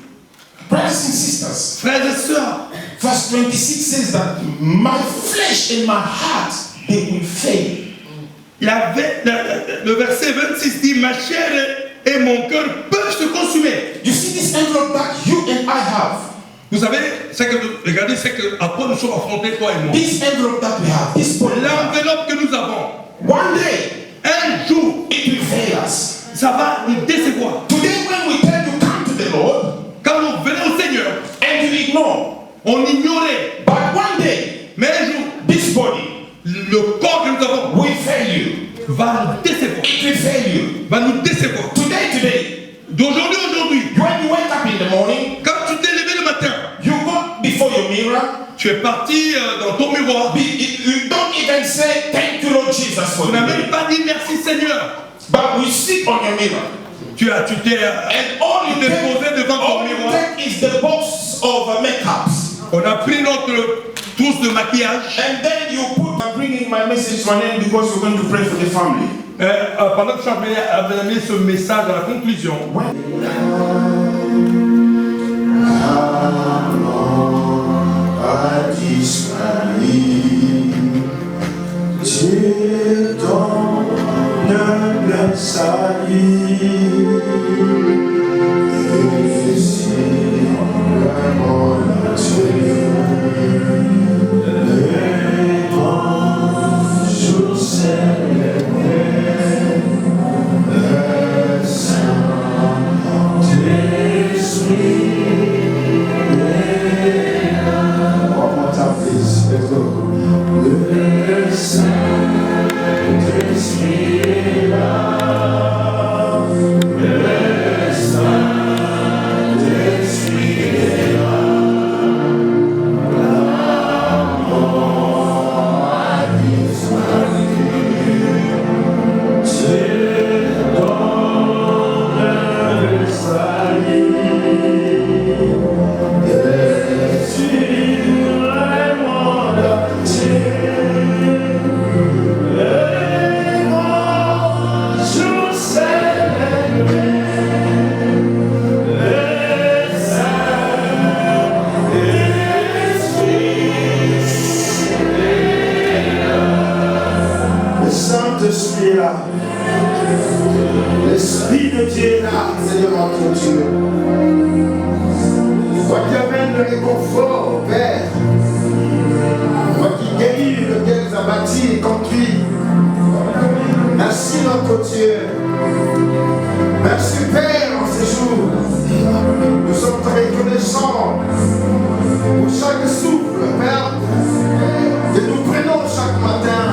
Brothers and sisters, frères et sœurs, verse 26 says that my flesh and my heart, they will fail. Le verset 26 dit, ma chair et mon cœur peuvent se consumer. You see this envelope that you and I have. Vous savez, regardez ce à quoi nous sommes affrontés, toi et moi. This envelope that we have, this l'enveloppe que nous avons. One day, un jour, it will fail us. Ça va nous décevoir. Today, when we tell you come to the Lord, quand nous venons au Seigneur, and you ignore, on ignorait. But one day, mais un jour, this body, le corps que nous avons, will fail you. Va nous décevoir. It will fail you. Va nous décevoir. Today. D'aujourd'hui. When you wake up in the morning, quand tu t'es levé le matin, you go before your mirror. Tu es parti dans ton miroir. You don't even say thank you Lord Jesus for. Tu n'as même pas dit merci Seigneur. But we sit on your mirror. Tu t'es posé devant ton miroir. That is the box of makeups. On a pris notre trousse de maquillage. And then you put. I'm bringing my message to an end because we're going to pray for the family. Pendant que je avais amené ce message à la conclusion. Dieu donne le salut. Et si vraiment Dieu les anges s'élèvent, le Saint-Esprit est là. One more time, please. Let's go. Le Saint-Esprit est là. Le Saint-Esprit est là. L'amour a disparu. Dieu donne le salut. Et sur le monde entier. Saint-Esprit est là. L'Esprit de Dieu est là, Seigneur notre Dieu. Toi qui amènes le réconfort, Père. Toi qui guéris le cœur abattu et conduit. Merci notre Dieu. Merci Père en ces jours. Nous sommes très reconnaissants pour chaque souffle, Père, que nous prenons chaque matin.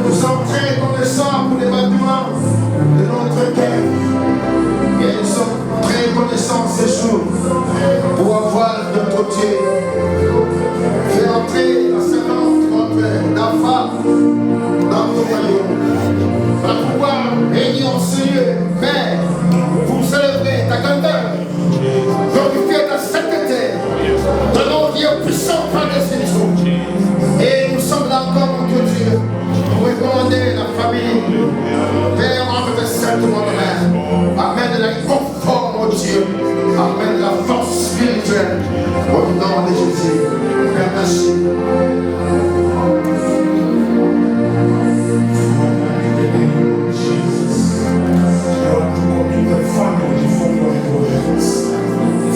Nous sommes très reconnaissants pour les battements de notre cœur. Et nous sommes très reconnaissants ces jours pour avoir notre Dieu. Fais entrer la servante, la femme, dans ton royaume. Va pouvoir régner en ce lieu, Père, pour célébrer ta grandeur. Glorifier ta sainteté. Ton nom Dieu puissant par les Saints. Et nous sommes là encore, mon Dieu. Pour recommander la famille, Père, entre tes saintes mains. Amène la confort, mon Dieu. Amène la force spirituelle. Au nom de Jésus. Père, merci.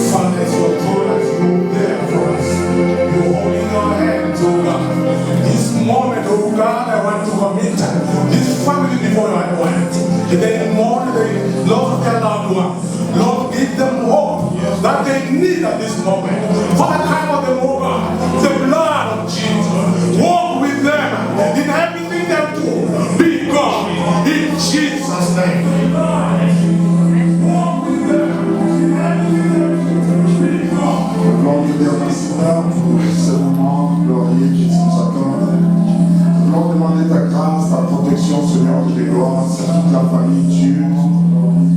Father, as you told us, you there for us. You holding our hands, oh God. This moment, oh God, I want to commit this family before your they mourn, Lord, their loved ones. Lord, give them hope that they need at this moment. For the time of the moment, the blood of Jesus. Walk with them in everything they do. Be God in Jesus' name. Walk with them. Lord, nous te remercions pour ce moment glorieux qui nous accorde. Nous voulons demander ta grâce, ta protection, Seigneur, de gloire, sur toute la famille Dieu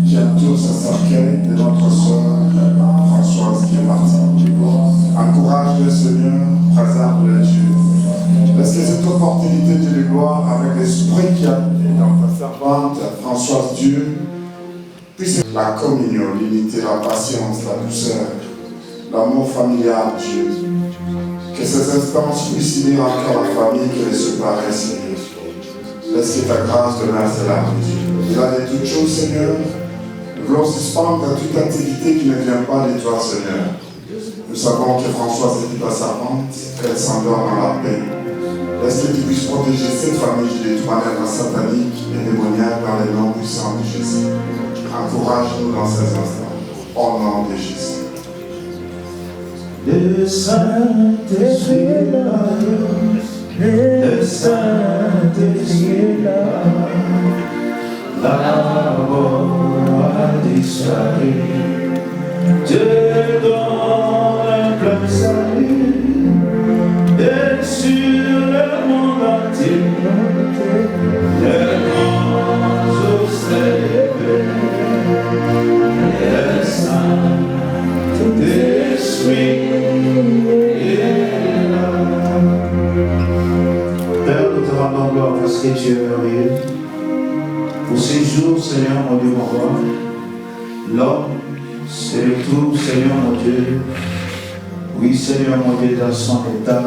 qui entoure ce cercueil de notre soeur Françoise qui est partie. Encourage-le, Seigneur, préserve-le, Dieu. Laisse que cette opportunité de gloire avec l'esprit qui a dans ta servante Françoise Dieu puisse la communion, l'unité, la patience, la douceur, l'amour familial, Dieu. Que ces instances puissent unir encore la famille que les séparer, Seigneur. Laisse que ta grâce demeure là, Dieu. Il a de toutes choses, Seigneur. Nous voulons suspendre toute activité qui ne vient pas de toi, Seigneur. Nous savons que Françoise est ta servante, qu'elle s'endort dans la paix. Laisse que tu puisses protéger cette famille de toute manière satanique et démoniaque dans le nom puissant de Jésus. Encourage-nous dans ces instants. Au nom de Jésus. Le Saint-Esprit est là, le Saint-Esprit est là, la mort a disparu, Dieu donne un plein salut, et sur le monde entier, le ange s'élève, le Saint-Esprit. Père, nous te rendons gloire parce que tu es merveilleux. Pour ces jours, Seigneur mon Dieu, mon roi, l'homme, c'est le tout, Seigneur mon Dieu. Oui, Seigneur mon Dieu, dans son état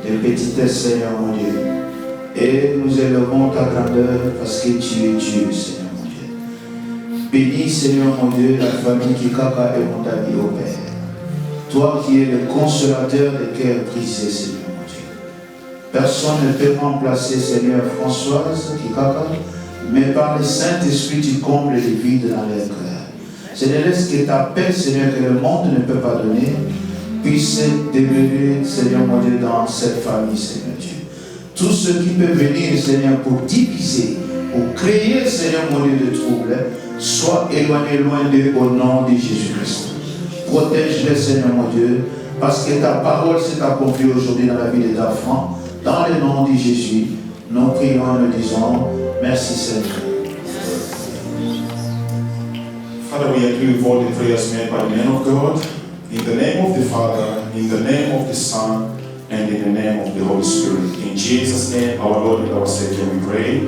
de petitesse, Seigneur mon Dieu. Et nous élevons ta grandeur parce que tu es Dieu, Seigneur mon Dieu. Bénis, Seigneur mon Dieu, la famille qui caca et mon ami au Père. Toi qui es le consolateur des cœurs brisés, Seigneur mon Dieu. Personne ne peut remplacer, Seigneur, Françoise qui caca, mais par le Saint-Esprit, tu combles les vides dans leur cœur. Seigneur, laisse que ta paix, Seigneur, que le monde ne peut pas donner, puisse demeurer, Seigneur mon Dieu, dans cette famille, Seigneur Dieu. Tout ce qui peut venir, Seigneur, pour diviser, pour créer, Seigneur mon Dieu, de troubles, soit éloigné loin d'eux au nom de Jésus-Christ. Protège-les, Seigneur mon Dieu, parce que ta parole s'est accomplie aujourd'hui dans la vie des enfants. Dans le nom de Jésus, nous prions et nous disons merci, Seigneur. Father, we agree with all the prayers made by the man of God. In the name of the Father, in the name of the Son, and in the name of the Holy Spirit. In Jesus' name, our Lord and our Savior, we pray.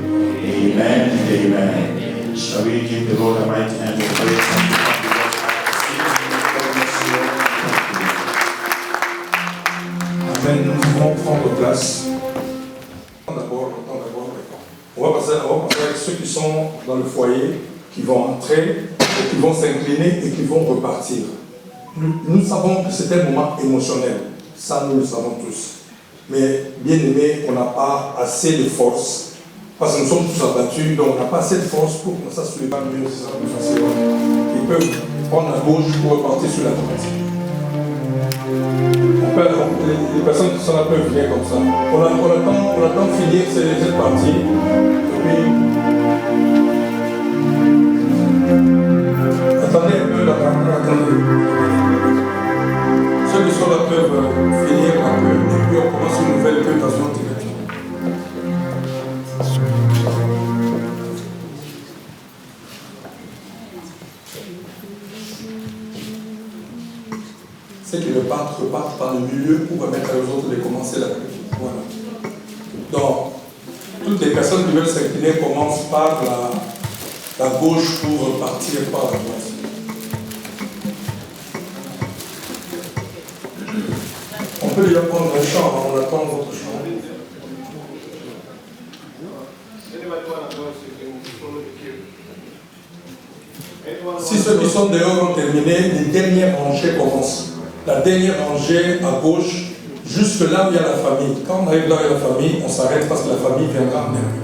Amen and amen. Shall we give the Lord a mighty hand of praise? Amen. Nous pouvons prendre place. On va passer avec ceux qui sont dans le foyer, qui vont entrer, et qui vont s'incliner et qui vont repartir. Nous savons que c'est un moment émotionnel. Ça, nous le savons tous. Mais, bien aimé, on n'a pas assez de force. Parce que nous sommes tous abattus, donc on n'a pas assez de force pour que ça se lève mieux, ça sera plus facile. Ils peuvent prendre la gauche pour repartir sur la droite. Les personnes qui sont là peuvent venir comme ça. On attend de finir cette partie. Et puis, attendez un peu là, attendez. Ceux qui sont là peuvent finir un peu. Et puis on commence une nouvelle présentation directement. C'est que le peintre reparte par le milieu pour permettre à eux autres de commencer la prière. Voilà. Donc, toutes les personnes qui veulent s'incliner commencent par la gauche pour partir par la droite. On peut déjà prendre un chant, on attend votre chant. Si ceux qui sont dehors ont terminé, les dernières rangées commencent. La dernière rangée à gauche, jusque là où il y a la famille. Quand on arrive là où il y a la famille, on s'arrête parce que la famille viendra en dernier.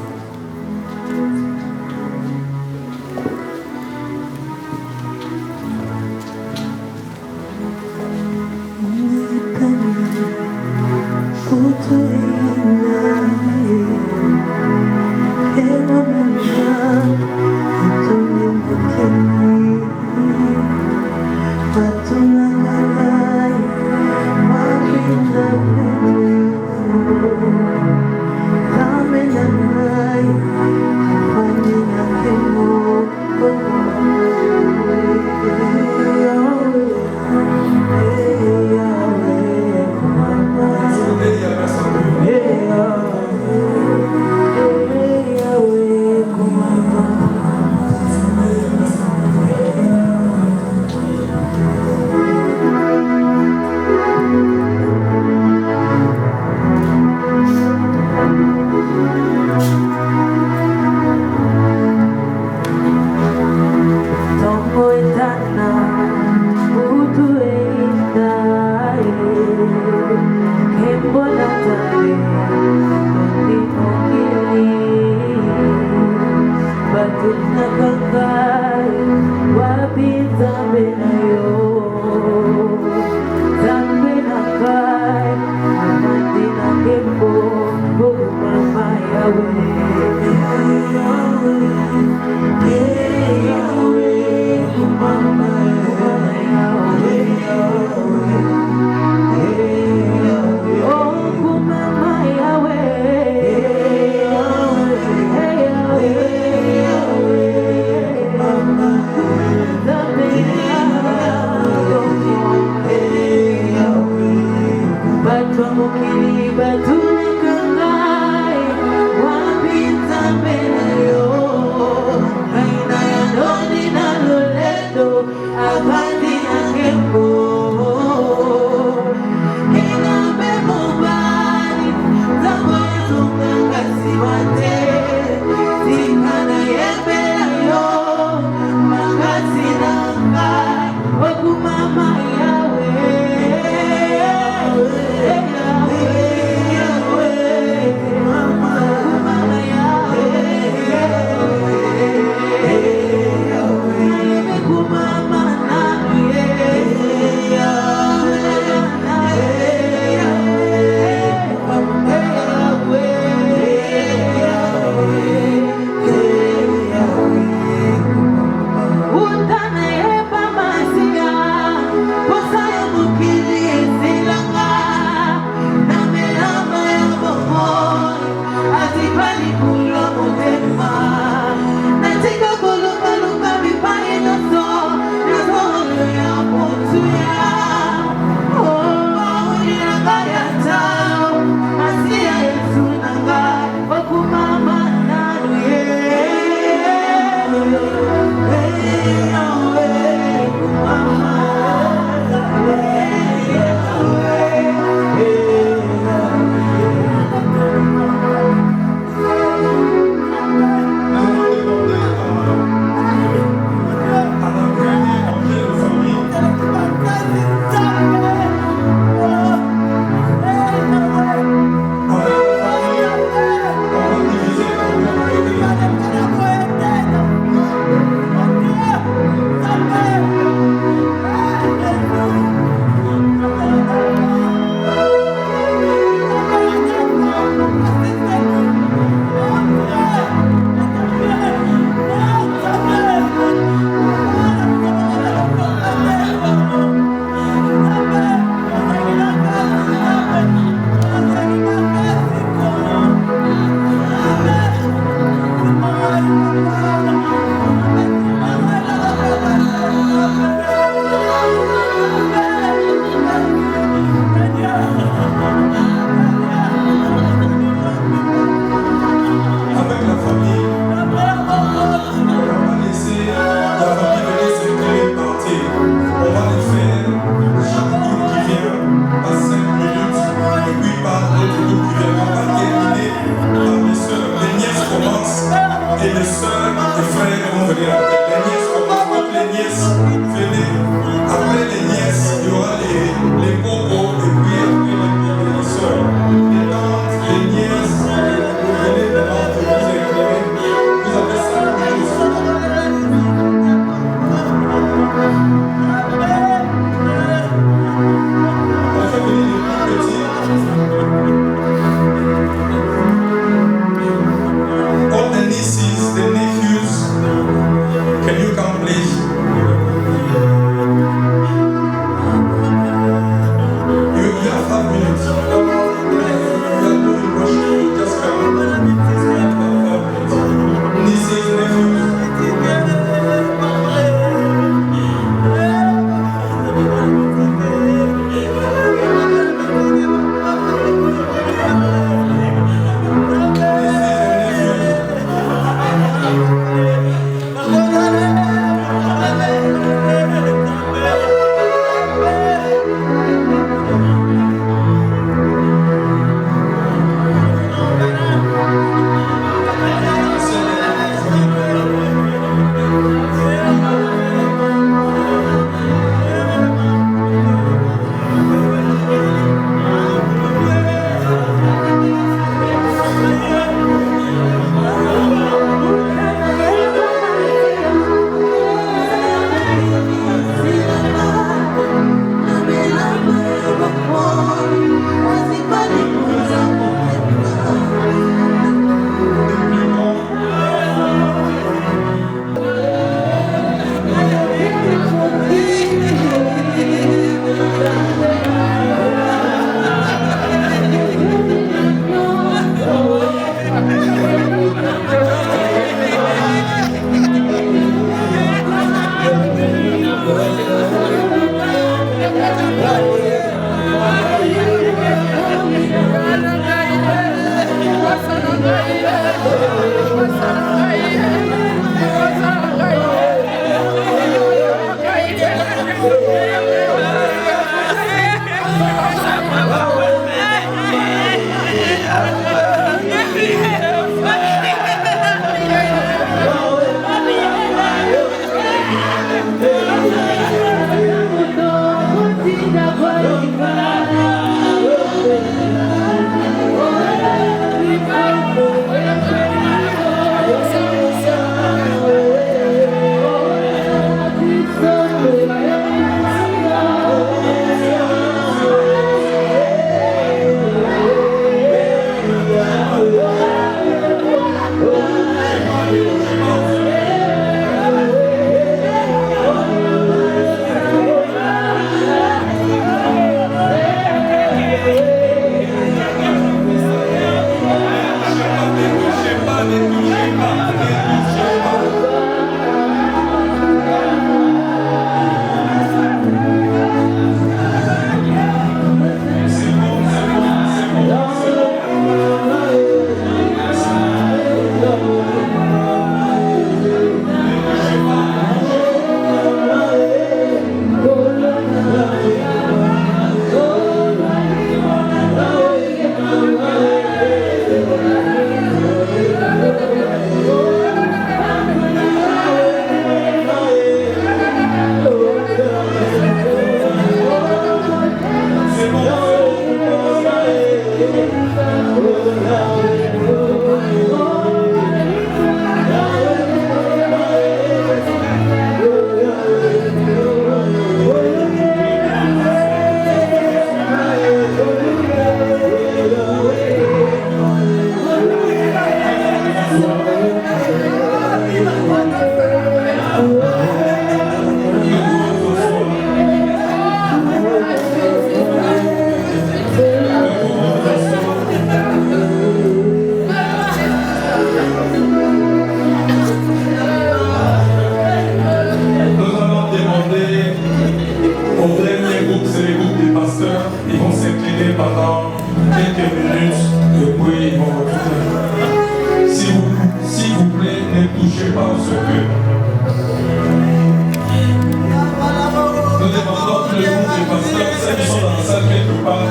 ceux qui sont dans la salle quelque part,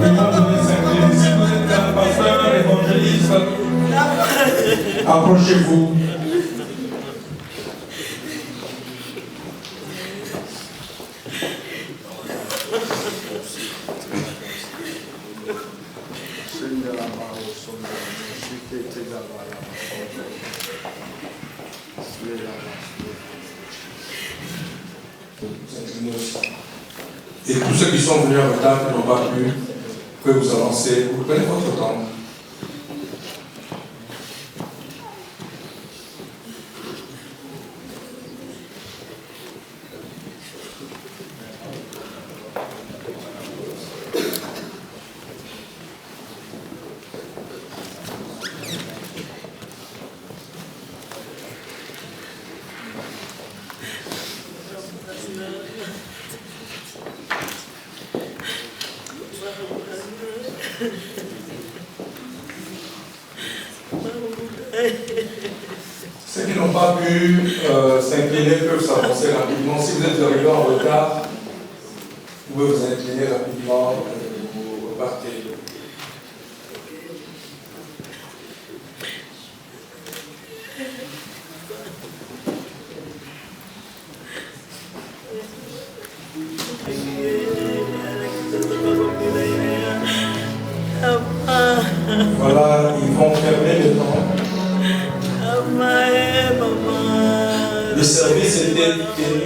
ils vont venir s'incliner. Si vous êtes un pasteur, évangéliste, approchez-vous. Et tous ceux qui sont venus en retard, qui n'ont pas pu, pouvez vous avancer. Vous prenez votre temps. Ceux qui n'ont pas pu s'incliner peuvent s'avancer rapidement. Si vous êtes arrivé en retard, vous pouvez vous incliner rapidement et vous repartez. Voilà, ils vont fermer le temps. Le service était tenu.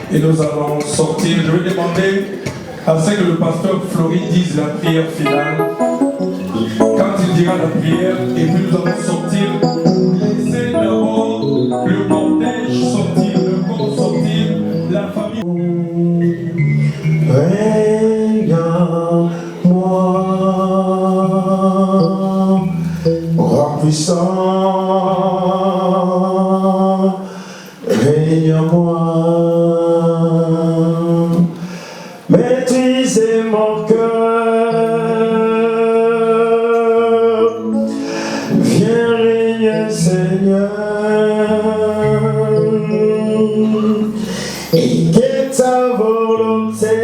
Et nous allons sortir. Je vais demander à ce que le pasteur Flory dise la prière finale. Quand il dira la prière, et puis nous allons sortir. Laissez d'abord le cortège sortir, le corps sortir, la famille. Regarde-moi. puissant, règne en moi. Maîtrisez mon cœur, viens régner Seigneur, et que ta volonté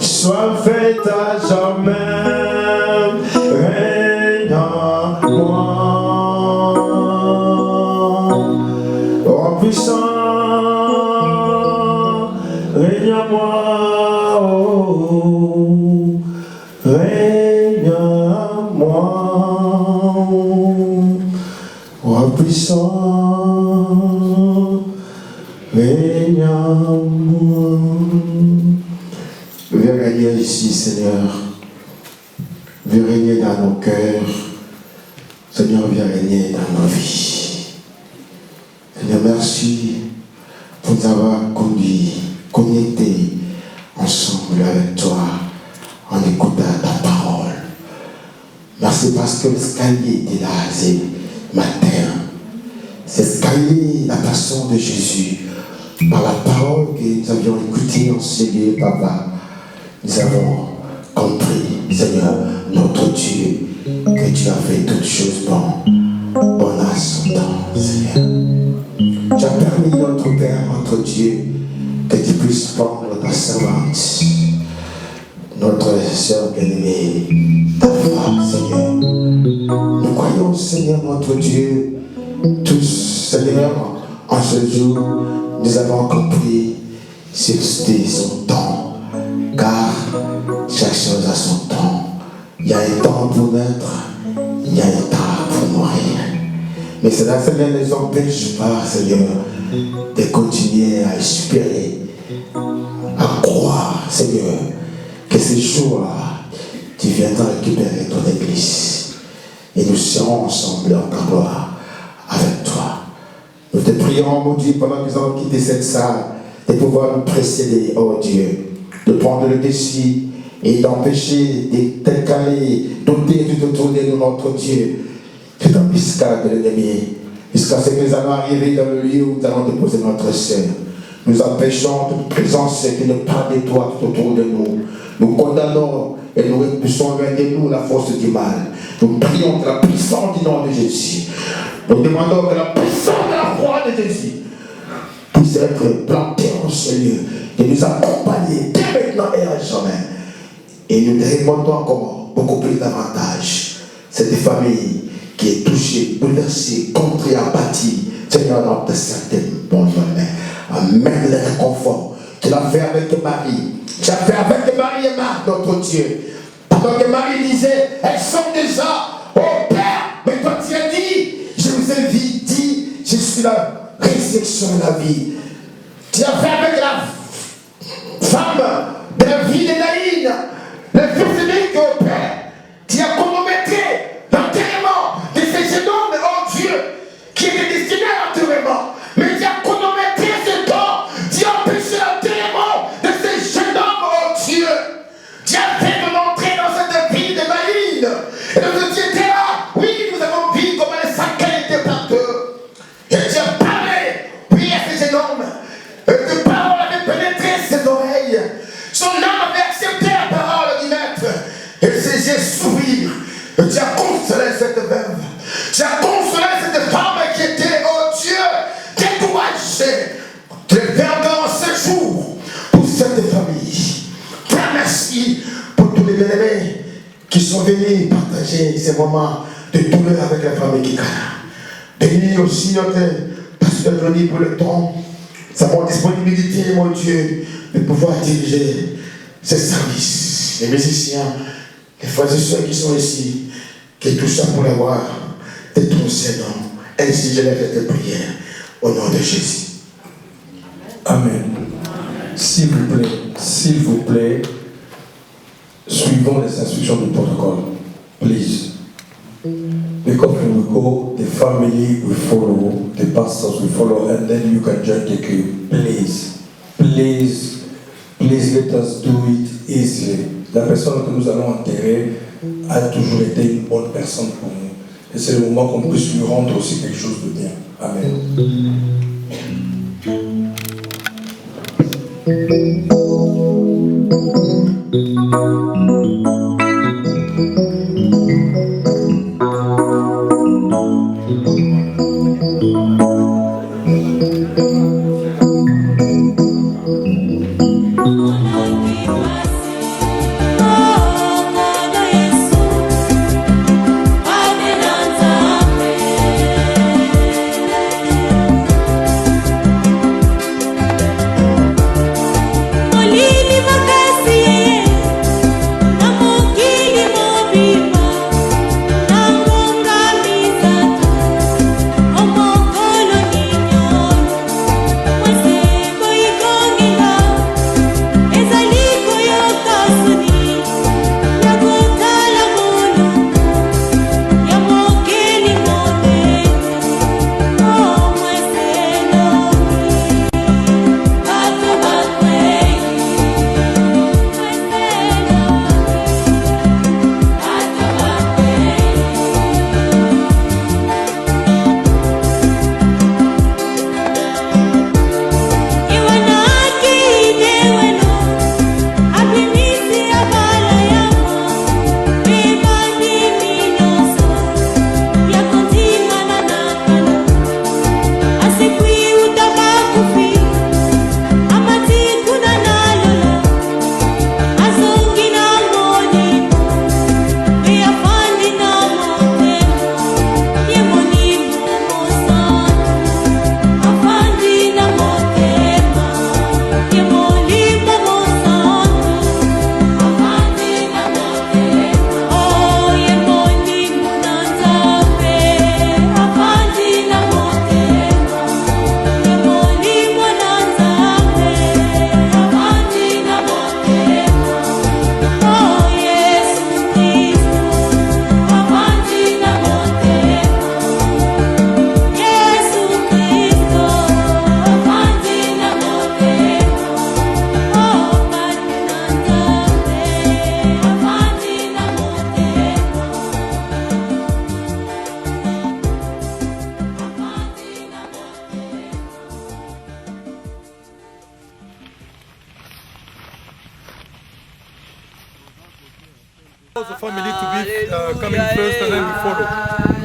soit faite à jamais, règne en moi. Oh puissant, règne en moi, oh, règne en moi, oh puissant, règne en moi. Viens régner ici, Seigneur. Viens régner dans nos cœurs. Seigneur, viens régner dans nos vies. Seigneur, merci pour nous avoir conduits, connectés ensemble avec toi, en écoutant ta parole. Merci parce que l'escalier était là ce matin. C'est l'escalier, la façon de Jésus, par la parole que nous avions écoutée, enseignée, Papa. Nous avons compris, Seigneur, notre Dieu, que tu as fait toutes choses bonnes à son temps, Seigneur. Tu as permis, notre Père, notre Dieu, que tu puisses prendre ta servante, notre sœur bien-aimée, ta femme, Seigneur. Nous croyons, Seigneur, notre Dieu, tous, Seigneur, en ce jour, nous avons compris ce que c'était son temps. Car chaque chose a son temps. Il y a un temps pour naître, il y a un temps pour mourir. Mais cela, Seigneur, ne nous empêche pas, Seigneur, de continuer à espérer, à croire, Seigneur, que ce jour-là, tu viendras récupérer ton Église. Et nous serons ensemble en ta gloire avec toi. Nous te prions, mon Dieu, pendant que nous allons quitter cette salle, de pouvoir nous précéder, oh Dieu, de prendre le défi et d'empêcher de t'incaler, d'ôter tout autour de nous, notre Dieu, toute embuscade de l'ennemi, jusqu'à ce que nous allons arriver dans le lieu où nous allons déposer notre sœur. Nous empêchons toute présence qui ne parle de toi tout autour de nous. Nous condamnons et nous repoussons loin de nous la force du mal. Nous prions que la puissance du nom de Jésus. Nous demandons que la puissance de la croix de Jésus puisse être plantée en ce lieu et nous accompagner dès maintenant et à jamais. Et nous demandons encore beaucoup plus davantage cette famille qui est touchée, bouleversée, contre et abattue. Seigneur, dans ta certaine bonne main, amène le réconfort. Tu l'as fait avec Marie. Tu l'as fait avec Marie et Marc, notre Dieu. Pendant que Marie disait, elles sont déjà au Père. Mais toi tu as dit, je vous ai dit, je suis la résurrection de la vie. Tu as fait avec la femme de la vie de Naïn, le fils unique au Père. Tu as chronométré l'enterrement de ces jeunes hommes, oh Dieu, qui étaient destinés à l'enterrement. Mais tu as chronométré ce temps. Tu as empêché l'enterrement de ces jeunes hommes, oh Dieu. Tu as fait de l'entrée dans cette ville de Naïn. Et notre Dieu était là. Oui, nous avons vu comment les saccades étaient partout. Et tu as parlé, oui, à ces jeunes hommes. Et tes paroles avaient pénétré ses oreilles. Son âme avait accepté la parole du Maître. Et ses yeux s'ouvrirent. Et tu as consolé cette veuve. Tu as consolé cette femme qui était, oh Dieu, découragée. Tu es dans ce jour pour cette famille. Père, merci pour tous les bien-aimés qui sont venus partager ces moments de douleur avec la famille Kikana. Bénis aussi notre pasteur Johnny pour le temps, sa bonne disponibilité, mon Dieu, de pouvoir diriger ce service. Les musiciens, les frères et sœurs qui sont ici, qui tout ça pour l'avoir de ton Seigneur. Ainsi je les fais de prière au nom de Jésus. Amen. S'il vous plaît, suivons les instructions du protocole. Please. Because when we go, the family will follow, the pastors will follow, and then you can join the queue. Please. Please let us do it easily. La personne que nous allons enterrer a toujours été une bonne personne pour nous. Et c'est le moment qu'on puisse lui rendre aussi quelque chose de bien. Amen. The family to be coming first and then we follow.